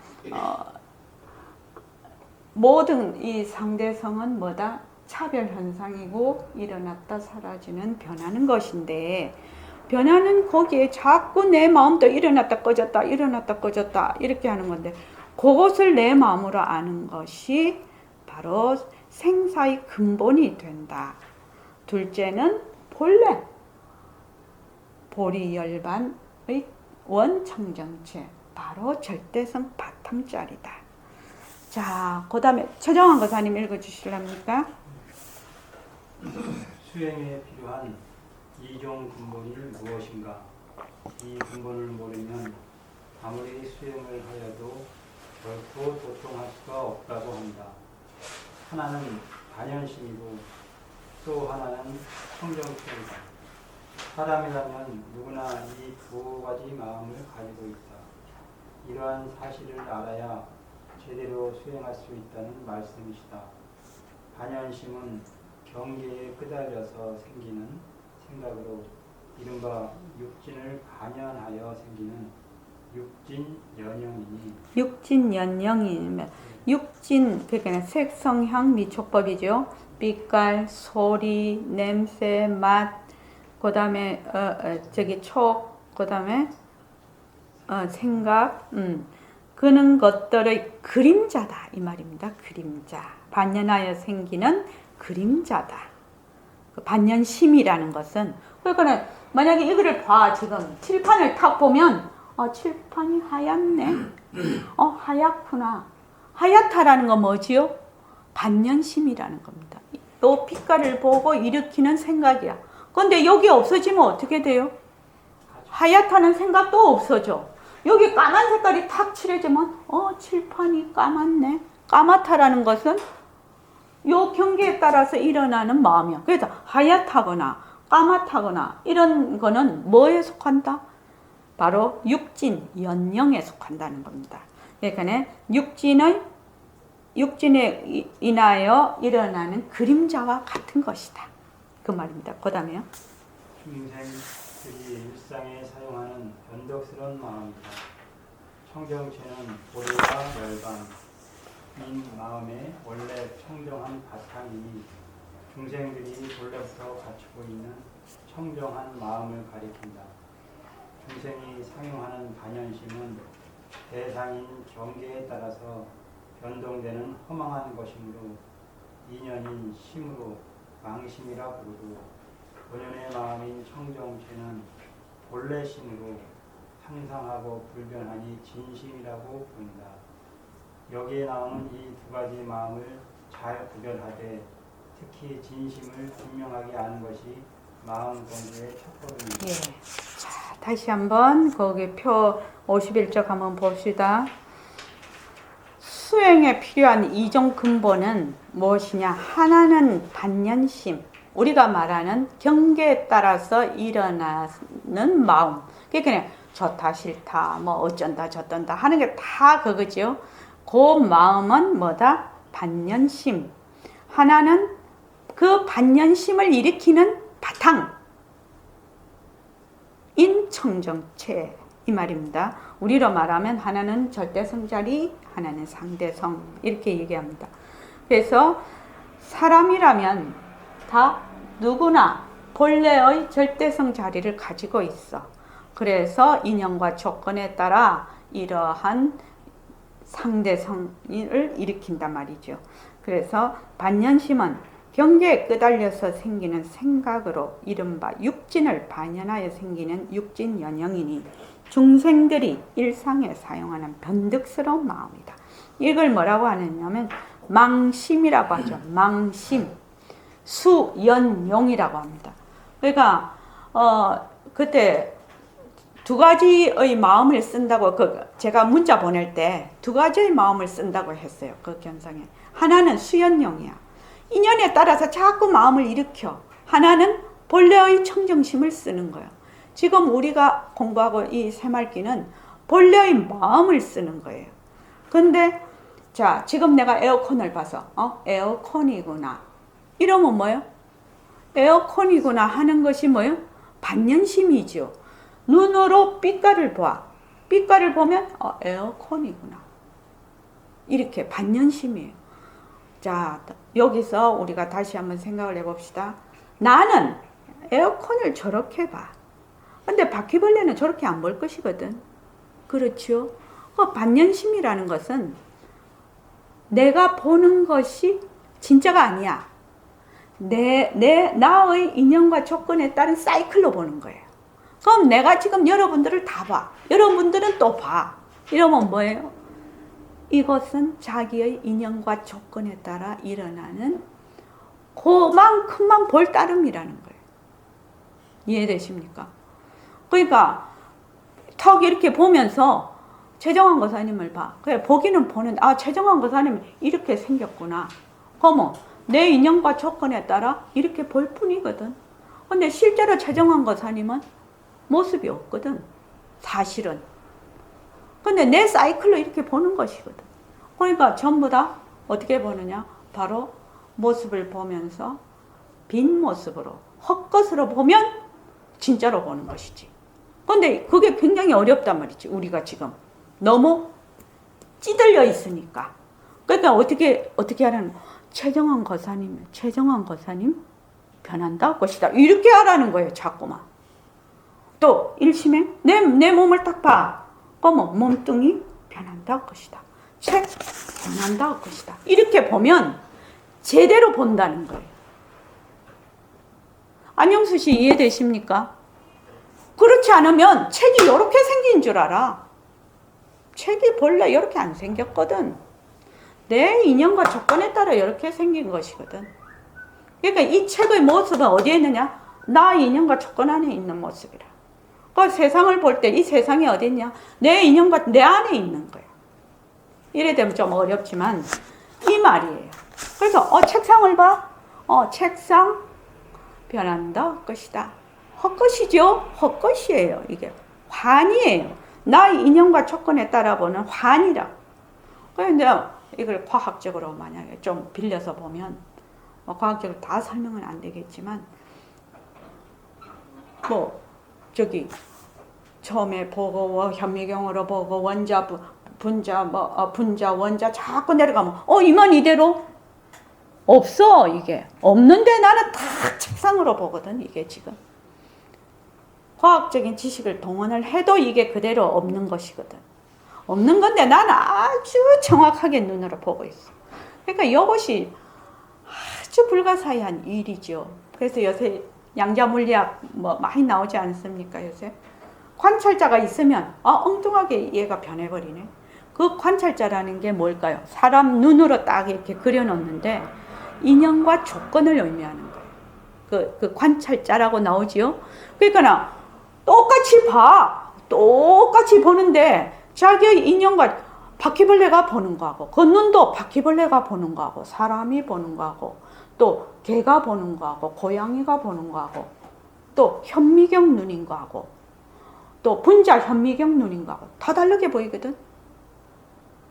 모든 이 상대성은 뭐다? 차별 현상이고 일어났다 사라지는 변하는 것인데 변하는 거기에 자꾸 내 마음도 일어났다 꺼졌다 이렇게 하는 건데 그것을 내 마음으로 아는 것이 바로 생사의 근본이 된다. 둘째는 본래 보리열반의 원청정체 바로 절대성 바탕짜리다. 자, 그 다음에 최정환 거사님 읽어주실랍니까? 수행에 필요한 이종 근본이 무엇인가? 이 근본을 모르면 아무리 수행을 하여도 결코 도통할 수가 없다고 한다. 하나는 반연심이고 또 하나는 청정체이다. 사람이라면 누구나 이 두 가지 마음을 가지고 있다. 이러한 사실을 알아야 제대로 수행할 수 있다는 말씀이시다. 반연심은 경계에 끄달려서 생기는 생각으로 이른바 육진을 반연하여 생기는 육진연영이니 육진연영이면 육진 그러니까 색성향 미촉법이죠. 빛깔, 소리, 냄새, 맛, 그다음에 저기 촉, 그다음에 생각, 그런 것들의 그림자다 이 말입니다. 그림자. 반연하여 생기는 그림자다. 그 반연심이라는 것은 그러니까 만약에 이거를 봐 지금 칠판을 탁 보면 칠판이 하얗네. 하얗구나. 하얗다라는 건 뭐지요? 반연심이라는 겁니다. 또 빛깔을 보고 일으키는 생각이야. 그런데 여기 없어지면 어떻게 돼요? 하얗다는 생각도 없어져. 여기 까만 색깔이 탁 칠해지면 칠판이 까맣네. 까맣다라는 것은 요 경계에 따라서 일어나는 마음이야. 그래서 하얗다거나 까맣다거나 이런 거는 뭐에 속한다? 바로 육진, 연영에 속한다는 겁니다. 그러니까 육진에 인하여 일어나는 그림자와 같은 것이다. 그 말입니다. 그 다음에요. 중생들이 일상에 사용하는 변덕스러운 마음이다. 청정체는 보리와 열반인 마음의 원래 청정한 바탕이니 중생들이 본래부터 갖추고 있는 청정한 마음을 가리킨다. 중생이 상용하는 반연심은 대상인 경계에 따라서 변동되는 허망한 것이므로 인연인 심으로 망심이라 부르고 본연의 마음인 청정체는 본래 심으로 항상하고 불변하니 진심이라고 부른다. 여기에 나오는 이 두 가지 마음을 잘 구별하되 특히 진심을 분명하게 아는 것이 마음 공부의 첫걸음이다. 예. 자, 다시 한번 거기 표 51쪽 한번 봅시다. 수행에 필요한 이종 근본은 무엇이냐? 하나는 반연심. 우리가 말하는 경계에 따라서 일어나는 마음. 그러니까 좋다 싫다 뭐 어쩐다 저쩐다 하는 게 다 그거죠. 그 마음은 뭐다? 반연심. 하나는 그 반연심을 일으키는 바탕. 인청정체 이 말입니다. 우리로 말하면 하나는 절대성자리, 하나는 상대성 이렇게 얘기합니다. 그래서 사람이라면 다 누구나 본래의 절대성 자리를 가지고 있어. 그래서 인연과 조건에 따라 이러한 상대성을 일으킨단 말이죠. 그래서 반연심은 경계에 끄달려서 생기는 생각으로 이른바 육진을 반연하여 생기는 육진연영이니 중생들이 일상에 사용하는 변덕스러운 마음이다. 이걸 뭐라고 하느냐면 망심이라고 하죠. 망심. 수연용이라고 합니다. 그러니까 그때 두 가지의 마음을 쓴다고 제가 문자 보낼 때 두 가지의 마음을 쓴다고 했어요. 그 견성에. 하나는 수연용이야. 인연에 따라서 자꾸 마음을 일으켜. 하나는 본래의 청정심을 쓰는 거예요. 지금 우리가 공부하고 이 새말기는 본래의 마음을 쓰는 거예요. 근데 자, 지금 내가 에어컨을 봐서 에어컨이구나. 이러면 뭐예요? 에어컨이구나 하는 것이 뭐예요? 반연심이죠. 눈으로 빛깔을 봐. 빛깔을 보면 에어컨이구나. 이렇게 반연심이에요. 자, 여기서 우리가 다시 한번 생각을 해봅시다. 나는 에어컨을 저렇게 봐. 근데 바퀴벌레는 저렇게 안 볼 것이거든. 그렇죠? 반연심이라는 것은 내가 보는 것이 진짜가 아니야. 나의 인연과 조건에 따른 사이클로 보는 거예요. 그럼 내가 지금 여러분들을 다 봐. 여러분들은 또 봐. 이러면 뭐예요? 이것은 자기의 인연과 조건에 따라 일어나는 그만큼만 볼 따름이라는 거예요. 이해되십니까? 그러니까 턱 이렇게 보면서 최정환 거사님을 봐. 그래 보기는 보는데 최정환 거사님이 이렇게 생겼구나. 그러면 내 인연과 조건에 따라 이렇게 볼 뿐이거든. 근데 실제로 최정환 거사님은 모습이 없거든. 사실은. 근데 내 사이클로 이렇게 보는 것이거든. 그러니까 전부 다 어떻게 보느냐? 바로 모습을 보면서 빈 모습으로 헛것으로 보면 진짜로 보는 것이지. 근데 그게 굉장히 어렵단 말이지. 우리가 지금 너무 찌들려 있으니까. 그러니까 어떻게 하라는 최정환 거사님 변한다 것이다. 이렇게 하라는 거예요. 자꾸만. 또 일심에 내 몸을 딱 봐. 그러면 몸뚱이 변한다 것이다. 책 변한다 것이다. 이렇게 보면 제대로 본다는 거예요. 안영수 씨 이해되십니까? 그렇지 않으면 책이 이렇게 생긴 줄 알아. 책이 본래 이렇게 안 생겼거든. 내 인연과 조건에 따라 이렇게 생긴 것이거든. 그러니까 이 책의 모습은 어디에 있느냐? 나 인연과 조건 안에 있는 모습이라. 그 세상을 볼 때 이 세상이 어디 있냐? 내 인연과 내 안에 있는 거야. 이래 되면 좀 어렵지만 이 말이에요. 그래서 책상을 봐. 책상 변한다 것이다. 헛것이죠. 헛것이에요. 이게 환이에요. 나의 인연과 조건에 따라 보는 환이라. 그런데 이걸 과학적으로 만약에 좀 빌려서 보면 과학적으로 다 설명은 안 되겠지만 처음에 보고 현미경으로 보고 원자 분자 원자 자꾸 내려가면 이만 이대로 없어. 이게 없는데 나는 다 책상으로 보거든. 이게 지금 과학적인 지식을 동원을 해도 이게 그대로 없는 것이거든. 없는 건데 나는 아주 정확하게 눈으로 보고 있어. 그러니까 이것이 아주 불가사의한 일이죠. 그래서 요새 양자물리학 많이 나오지 않습니까? 요새 관찰자가 있으면 엉뚱하게 얘가 변해버리네. 그 관찰자라는 게 뭘까요? 사람 눈으로 딱 이렇게 그려놓는데 인연과 조건을 의미하는 거예요. 그 관찰자라고 나오지요. 그러니까 똑같이 보는데 자기의 인연과 바퀴벌레가 보는 거하고 그 눈도 바퀴벌레가 보는 거하고 사람이 보는 거하고 또 개가 보는 거하고 고양이가 보는 거하고 또 현미경 눈인 거하고 또 분자 현미경 눈인 거하고 다 다르게 보이거든.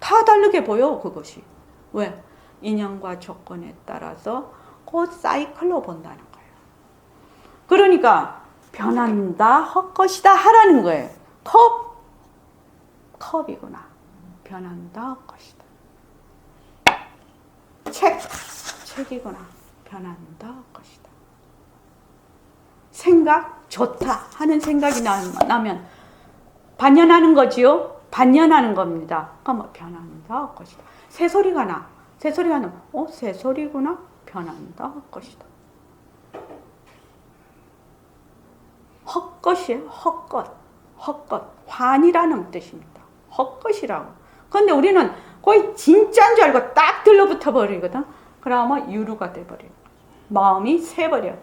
다 다르게 보여. 그것이 왜? 인연과 조건에 따라서 그 사이클로 본다는 거예요. 그러니까 변한다 헛것이다 하라는 거예요. 컵이구나. 변한다 것이다. 책이구나. 변한다 것이다. 생각 좋다 하는 생각이 나면 반연하는 거지요. 반연하는 겁니다. 그러면 변한다 것이다. 새소리가 나면 새소리구나. 변한다 것이다. 헛것이에요. 헛것. 환이라는 뜻입니다. 헛것이라고. 그런데 우리는 거의 진짜인 줄 알고 딱 들러붙어 버리거든. 그러면 유루가 돼버려요. 마음이 새버려.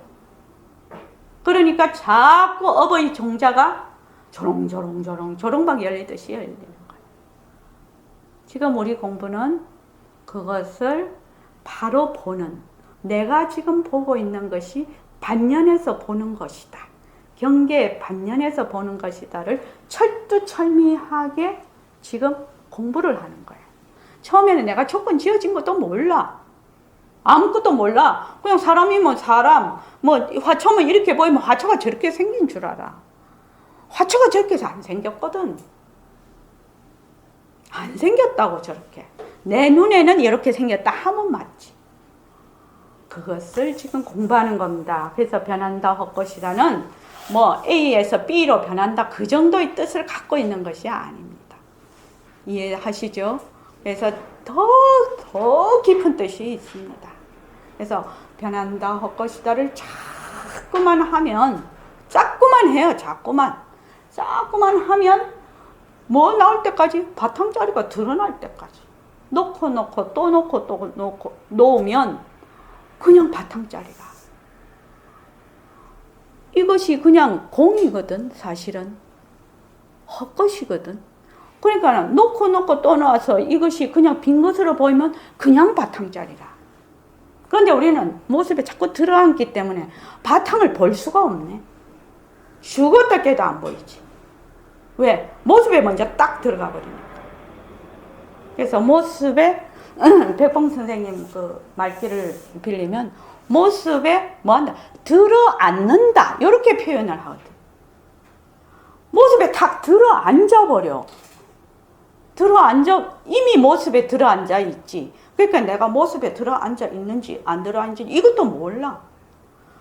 그러니까 자꾸 어버이 종자가 조롱조롱 열리듯이 열리는 거예요. 지금 우리 공부는 그것을 바로 보는, 내가 지금 보고 있는 것이 반연해서 보는 것이다. 경계의 반연해서 보는 것이다를 철두철미하게 지금 공부를 하는 거예요. 처음에는 내가 조건 지어진 것도 몰라. 아무것도 몰라. 그냥 사람이면 사람, 화초면 이렇게 보이면 화초가 저렇게 생긴 줄 알아. 화초가 저렇게 해서 안 생겼거든. 안 생겼다고 저렇게. 내 눈에는 이렇게 생겼다 하면 맞지. 그것을 지금 공부하는 겁니다. 그래서 변한다 헛것이라는 A에서 B로 변한다 그 정도의 뜻을 갖고 있는 것이 아닙니다. 이해하시죠? 그래서 더 깊은 뜻이 있습니다. 그래서 변한다 헛것이다를 자꾸만 하면, 자꾸만 해요. 자꾸만 하면 나올 때까지, 바탕자리가 드러날 때까지 놓고 또 놓고 놓으면 그냥 바탕자리가, 이것이 그냥 공이거든. 사실은 헛것이거든. 그러니까 놓고 또 놓아서 이것이 그냥 빈 것으로 보이면 그냥 바탕자리라. 그런데 우리는 모습에 자꾸 들어앉기 때문에 바탕을 볼 수가 없네. 죽었다 깨도 안 보이지. 왜? 모습에 먼저 딱 들어가 버리니까. 그래서 모습에 백봉 선생님 그 말귀를 빌리면 모습에 뭐한다? 들어앉는다. 이렇게 표현을 하거든. 모습에 탁 들어앉아 버려. 이미 모습에 들어앉아 있지. 그러니까 내가 모습에 들어앉아 있는지 안 들어앉는지 이것도 몰라.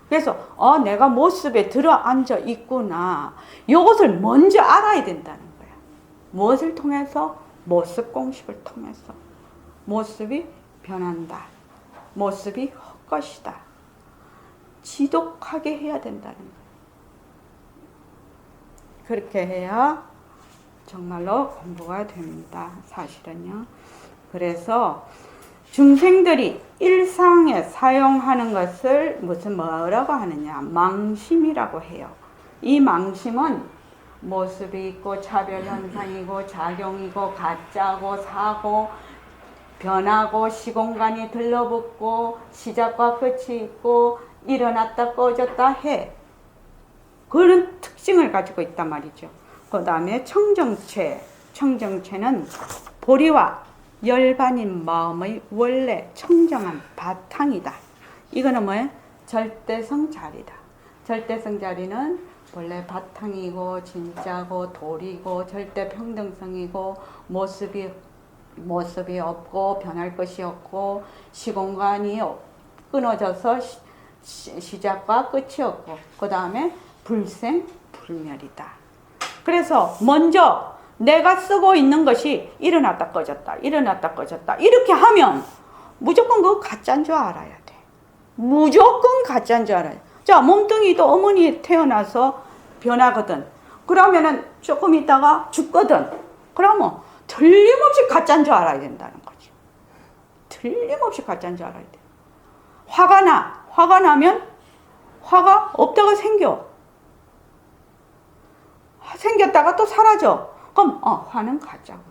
그래서 내가 모습에 들어앉아 있구나. 이것을 먼저 알아야 된다는 거야. 무엇을 통해서? 모습 공식을 통해서. 모습이 변한다. 모습이 헛것이다. 지독하게 해야 된다는 거야. 그렇게 해야 정말로 공부가 됩니다. 사실은요. 그래서 중생들이 일상에 사용하는 것을 뭐라고 하느냐? 망심이라고 해요. 이 망심은 모습이 있고 차별현상이고 작용이고 가짜고 사고 변하고 시공간이 들러붙고 시작과 끝이 있고 일어났다 꺼졌다 해. 그런 특징을 가지고 있단 말이죠. 그 다음에 청정체. 청정체는 보리와 열반인 마음의 원래 청정한 바탕이다. 이거는 뭐예요? 절대성 자리다. 절대성 자리는 원래 바탕이고 진짜고 도리고 절대 평등성이고 모습이 없고 변할 것이 없고 시공간이 끊어져서 시작과 끝이 없고 그 다음에 불생불멸이다. 그래서 먼저 내가 쓰고 있는 것이 일어났다 꺼졌다 일어났다 꺼졌다 이렇게 하면 무조건 그거 가짜인 줄 알아야 돼. 무조건 가짜인 줄 알아야 돼. 자, 몸뚱이도 어머니 태어나서 변하거든. 그러면은 조금 있다가 죽거든. 그러면 틀림없이 가짜인 줄 알아야 된다는 거지. 틀림없이 가짜인 줄 알아야 돼. 화가 나면 화가 없다가 생겼다가 또 사라져. 그럼 화는 가짜구나.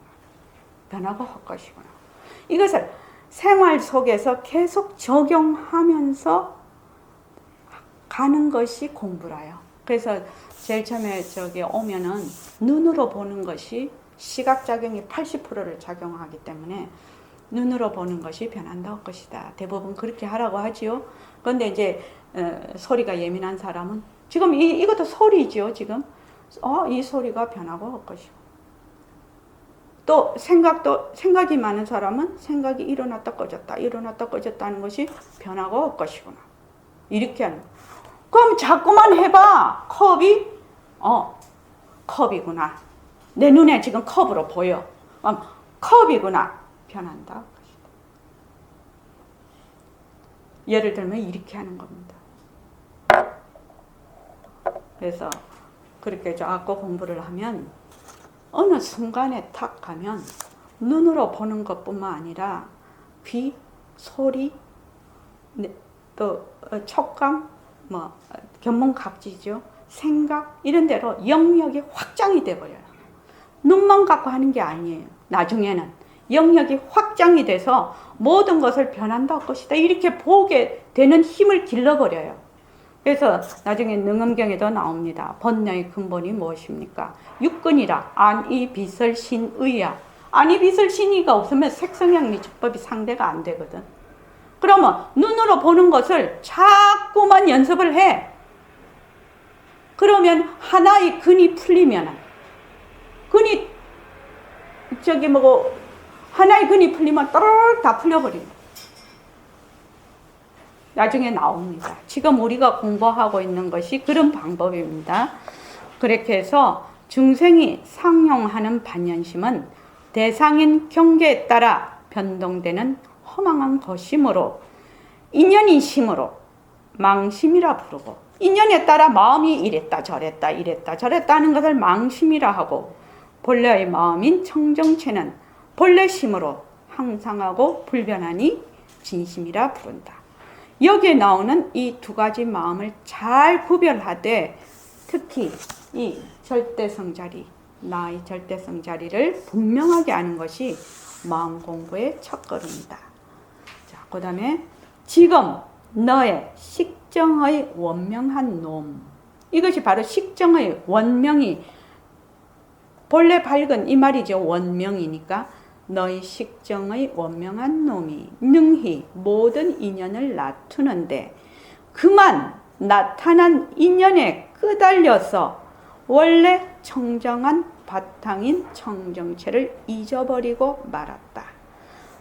변화가 헛것이구나. 이것을 생활 속에서 계속 적용하면서 가는 것이 공부라요. 그래서 제일 처음에 오면은 눈으로 보는 것이 시각작용이 80%를 작용하기 때문에 눈으로 보는 것이 변한다 헛것이다. 대부분 그렇게 하라고 하지요. 그런데 이제 소리가 예민한 사람은 지금 이것도 소리죠. 지금 이 소리가 변하고 헛것이고 또 생각이 많은 사람은 생각이 일어났다 꺼졌다 하는 것이 변하고 헛것이구나. 이렇게 하는 거야. 그럼 자꾸만 해봐. 컵이구나. 내 눈에 지금 컵으로 보여. 컵이구나. 변한다 헛것이다. 예를 들면 이렇게 하는 겁니다. 그래서 그렇게 자꾸 공부를 하면 어느 순간에 탁 가면 눈으로 보는 것뿐만 아니라 귀, 소리, 또 촉감, 견문각지죠. 생각 이런 데로 영역이 확장이 돼버려요. 눈만 갖고 하는 게 아니에요. 나중에는 영역이 확장이 돼서 모든 것을 변한다 것이다 이렇게 보게 되는 힘을 길러버려요. 그래서 나중에 능엄경에도 나옵니다. 번뇌의 근본이 무엇입니까? 육근이라 안이비설신의야. 안이비설신의가 없으면 색성양미주법이 상대가 안 되거든. 그러면 눈으로 보는 것을 자꾸만 연습을 해. 그러면 하나의 근이 풀리면 하나의 근이 풀리면 또르륵 다 풀려버립니다. 나중에 나옵니다. 지금 우리가 공부하고 있는 것이 그런 방법입니다. 그렇게 해서 중생이 상용하는 반연심은 대상인 경계에 따라 변동되는 허망한 것이므로 인연인심으로 망심이라 부르고 인연에 따라 마음이 이랬다 저랬다 하는 것을 망심이라 하고 본래의 마음인 청정체는 본래심으로 항상하고 불변하니 진심이라 부른다. 여기에 나오는 이 두 가지 마음을 잘 구별하되 특히 이 절대성 자리, 나의 절대성 자리를 분명하게 아는 것이 마음 공부의 첫걸음이다. 자, 그 다음에 지금 너의 식정의 원명한 놈. 이것이 바로 식정의 원명이 본래 밝은 이 말이죠. 원명이니까 너희 식정의 원명한 놈이 능히 모든 인연을 낮추는데 그만 나타난 인연에 끄달려서 원래 청정한 바탕인 청정체를 잊어버리고 말았다.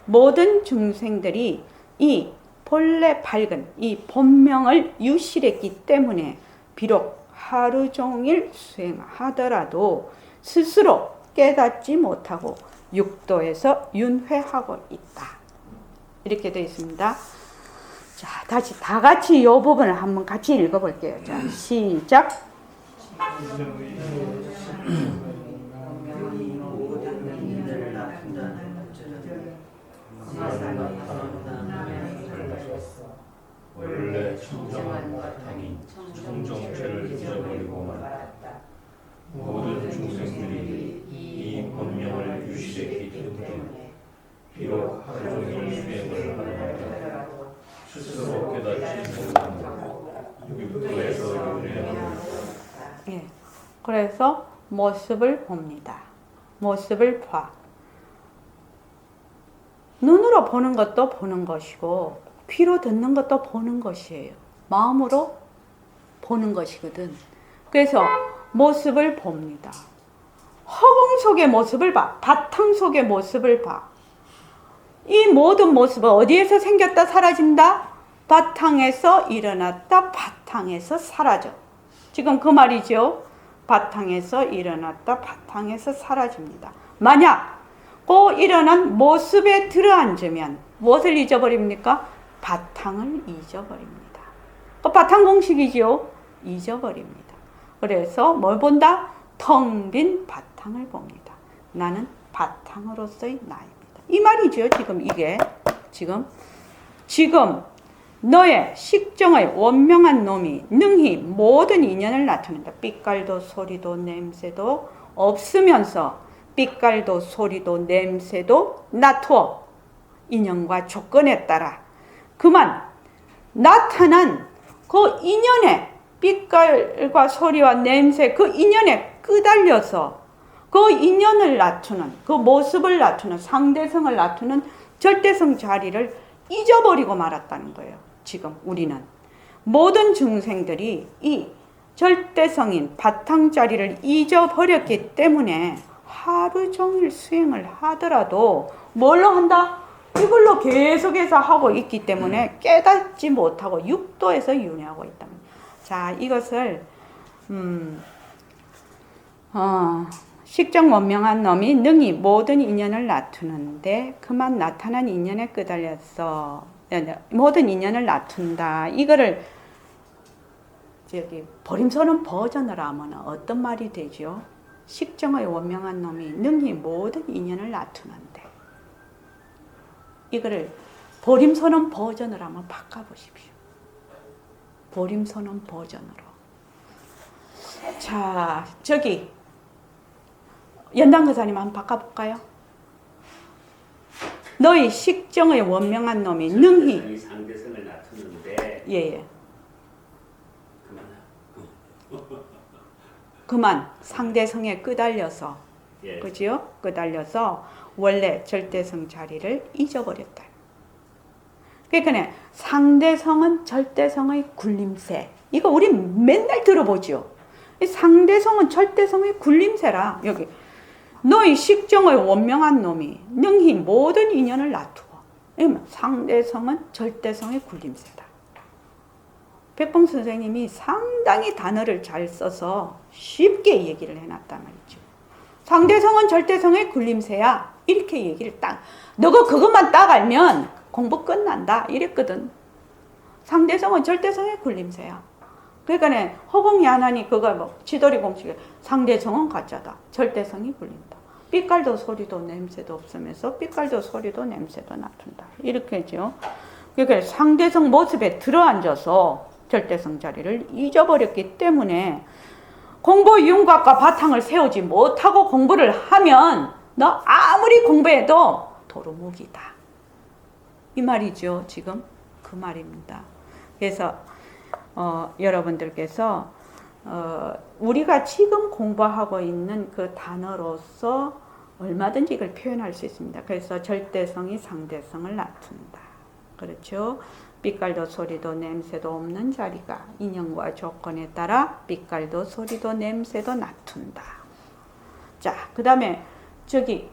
모든 중생들이 이 본래 밝은 이 본명을 유실했기 때문에 비록 하루 종일 수행하더라도 스스로 깨닫지 못하고 육도에서 윤회하고 있다. 이렇게 되어 있습니다. 자, 다시 다 같이 이 부분을 한번 같이 읽어볼게요. 자, 시작. 원래 청정한 바탕이 청정체를 잊어버리고 말았다. 모든 중생들이 이 본명을 유실했기 때문에 비록 하루 종일 수행을 하더라도 스스로 깨닫지 못하고 육도에서 윤회하고 예. 그래서 모습을 봅니다. 모습을 봐. 눈으로 보는 것도 보는 것이고 귀로 듣는 것도 보는 것이에요. 마음으로 보는 것이거든. 그래서 모습을 봅니다. 허공 속의 모습을 봐. 바탕 속의 모습을 봐. 이 모든 모습은 어디에서 생겼다 사라진다? 바탕에서 일어났다 바탕에서 사라져. 지금 그 말이죠. 바탕에서 일어났다 바탕에서 사라집니다. 만약 그 일어난 모습에 들어앉으면 무엇을 잊어버립니까? 바탕을 잊어버립니다. 그 바탕 공식이죠. 잊어버립니다. 그래서 뭘 본다? 텅 빈 바탕을 봅니다. 나는 바탕으로서의 나입니다. 이 말이죠. 지금 이게 지금 너의 식정의 원명한 놈이 능히 모든 인연을 나타낸다. 빛깔도 소리도 냄새도 없으면서 빛깔도 소리도 냄새도 나투어 인연과 조건에 따라 그만 나타난 그 인연에 빛깔과 소리와 냄새 그 인연에 끄달려서 그 인연을 낮추는 그 모습을 낮추는 상대성을 낮추는 절대성 자리를 잊어버리고 말았다는 거예요. 지금 우리는 모든 중생들이 이 절대성인 바탕 자리를 잊어버렸기 때문에 하루 종일 수행을 하더라도 뭘로 한다? 이걸로 계속해서 하고 있기 때문에 깨닫지 못하고 육도에서 윤회하고 있다. 자, 이것을 식정 원명한 놈이 능히 모든 인연을 낮추는데 그만 나타난 인연에 끄달려서 모든 인연을 낮춘다. 이거를 보림서는 버전으로 하면 어떤 말이 되죠? 식정의 원명한 놈이 능히 모든 인연을 낮추는데 이거를 보림서는 버전으로 한번 바꿔보십시오. 보림서는 버전으로. 자, 저기 연단거사님 한번 바꿔볼까요? 너희 식정의 원명한 놈이 능히 상대성을 낮췄는데 예예 그만 상대성에 끄달려서 예. 그지요? 끄달려서 원래 절대성 자리를 잊어버렸다. 그러니까 상대성은 절대성의 굴림새. 이거 우리 맨날 들어보죠. 상대성은 절대성의 굴림새라. 여기 너희 식정의 원명한 놈이 능히 모든 인연을 놔두어. 상대성은 절대성의 굴림새다. 백봉 선생님이 상당히 단어를 잘 써서 쉽게 얘기를 해놨단 말이죠. 상대성은 절대성의 굴림새야. 이렇게 얘기를 너가 그것만 딱 알면 공부 끝난다. 이랬거든. 상대성은 절대성의 굴림새야. 그러니까 허공이 하나니 그거 지도리 공식에 상대성은 가짜다. 절대성이 굴린다. 빛깔도 소리도 냄새도 없으면서 빛깔도 소리도 냄새도 나쁜다. 이렇게 하죠. 그러니까 상대성 모습에 들어앉아서 절대성 자리를 잊어버렸기 때문에 공부 윤곽과 바탕을 세우지 못하고 공부를 하면 너 아무리 공부해도 도루묵이다. 이 말이죠. 지금 그 말입니다. 그래서 여러분들께서 우리가 지금 공부하고 있는 그 단어로서 얼마든지 이걸 표현할 수 있습니다. 그래서 절대성이 상대성을 낮춘다. 그렇죠? 빛깔도 소리도 냄새도 없는 자리가 인연과 조건에 따라 빛깔도 소리도 냄새도 낮춘다. 자, 그 다음에 저기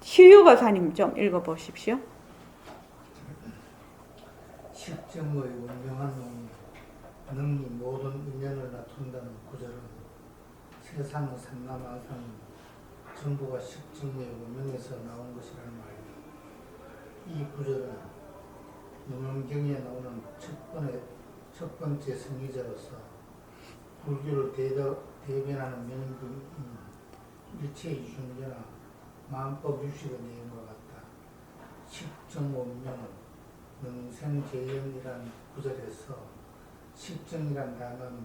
희유거사님 좀 읽어보십시오. 식정의 원명한 놈이 능히 모든 인연을 다툰다는 구절은 세상 삼라마상 전부가 식정의 원명에서 나온 것이라는 말이다. 이 구절은 문헌경에 나오는 첫 번째 성의자로서 불교를 대변하는 명분인 일체이중제나 마음법 유식의 내용과 같다. 식정원명 능생재현이라는 구절에서 식정이란 단어는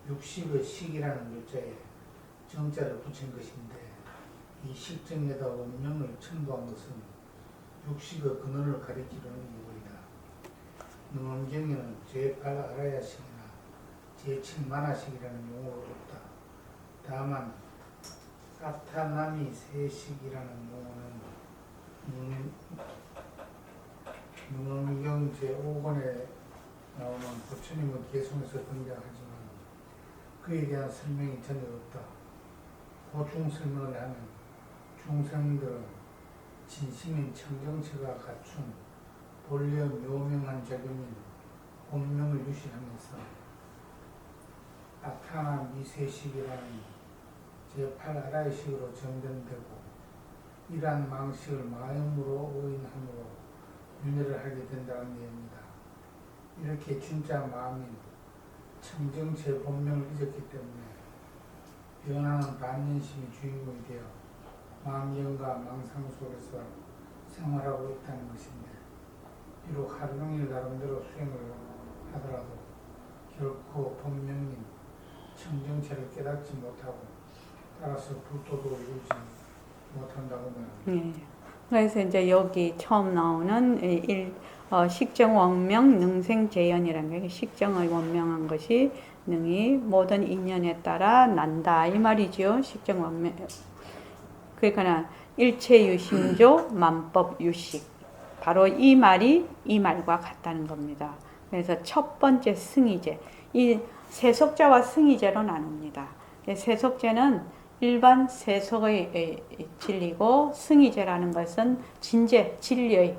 육식의 식이라는 요자에 정자를 붙인 것인데 이 식정에다 원명을 첨부한 것은 육식의 근원을 가리키려는 이유이다. 능엄경에는 제8아라야식이나 제7만화식이라는 용어가 없다. 다만 사타나미 세식이라는 용어는 능엄경 제5권에 나오는 부처님의 개성에서 등장하지만 그에 대한 설명이 전혀 없다. 보충 설명을 하면 중생들은 진심인 청정체가 갖춘 본래 묘명한 작용인 본명을 유지하면서 아타나 미세식이라는 제8아라이식으로 정변되고 이러한 망식을 마음으로 오인함으로 윤회를 하게 된다는 내용이다. 이렇게 진짜 마음인 청정체 본명을 잊었기 때문에 변하는 반연심이 주인공이 되어 망경과 망상 속에서 생활하고 있다는 것인데 비록 하루 종일 나름대로 수행을 하더라도 결코 본명인 청정체를 깨닫지 못하고 따라서 불도도 이루지 못한다고 말합니다. 그래서 이제 여기 처음 나오는 식정원명 능생재현이라는 게 식정의 원명한 것이 능히 모든 인연에 따라 난다 이 말이죠. 식정원명. 그러니까 일체유심조 만법유식 바로 이 말이 이 말과 같다는 겁니다. 그래서 첫 번째 승의제 이 세속제와 승의제로 나눕니다. 세속제는 일반 세속의 진리고 승의제라는 것은 진제, 진리의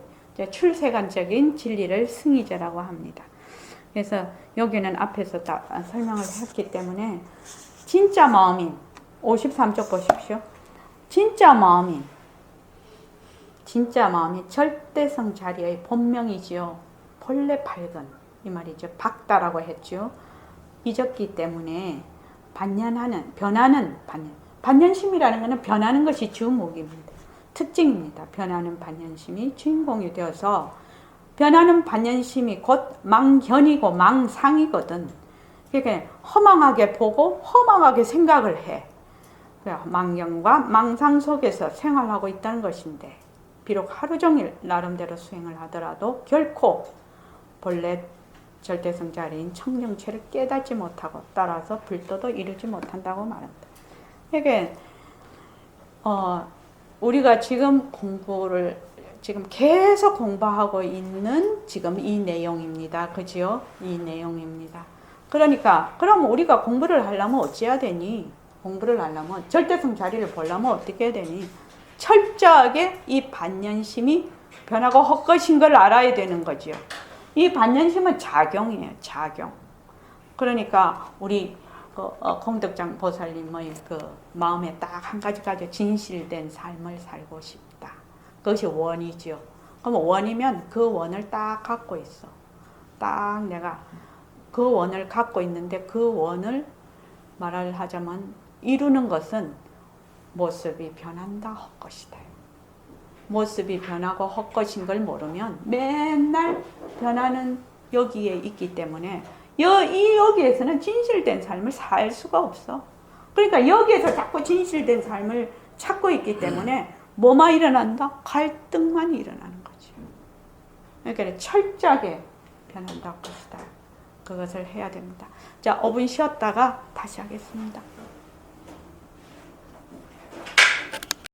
출세관적인 진리를 승의제라고 합니다. 그래서 여기는 앞에서 다 설명을 했기 때문에 진짜 마음인 53쪽 보십시오. 진짜 마음이 절대성 자리의 본명이지요. 본래 밝은 이 말이죠. 밝다라고 했죠. 잊었기 때문에 변하는 반연심이라는 것은 변하는 것이 주목입니다. 특징입니다. 변하는 반연심이 주인공이 되어서 변하는 반연심이 곧 망견이고 망상이거든. 그러니까 허망하게 보고 허망하게 생각을 해. 망경과 망상 속에서 생활하고 있다는 것인데 비록 하루 종일 나름대로 수행을 하더라도 결코 본래 절대성 자리인 청정체를 깨닫지 못하고 따라서 불도도 이루지 못한다고 말합니다. 그러니까 우리가 지금 지금 계속 공부하고 있는 지금 이 내용입니다. 그죠? 이 내용입니다. 그러니까 그럼 우리가 공부를 하려면 어찌해야 되니? 공부를 하려면 절대성 자리를 보려면 어떻게 해야 되니? 철저하게 이 반연심이 변하고 헛것인 걸 알아야 되는 거죠. 이 반연심은 작용이에요. 작용. 그러니까 우리 공덕장 보살님의 그 마음에 딱 한 가지까지 진실된 삶을 살고 싶다. 그것이 원이죠. 그럼 원이면 그 원을 딱 갖고 있어. 딱 내가 그 원을 갖고 있는데 그 원을 말을 하자면 이루는 것은 모습이 변한다 헛것이다. 모습이 변하고 헛것인 걸 모르면 맨날 변하는 여기에 있기 때문에 여기에서는 진실된 삶을 살 수가 없어. 그러니까 여기에서 자꾸 진실된 삶을 찾고 있기 때문에 뭐만 일어난다? 갈등만 일어나는 거지. 그러니까 철저하게 변한다 헛것이다. 그것을 해야 됩니다. 자, 5분 쉬었다가 다시 하겠습니다.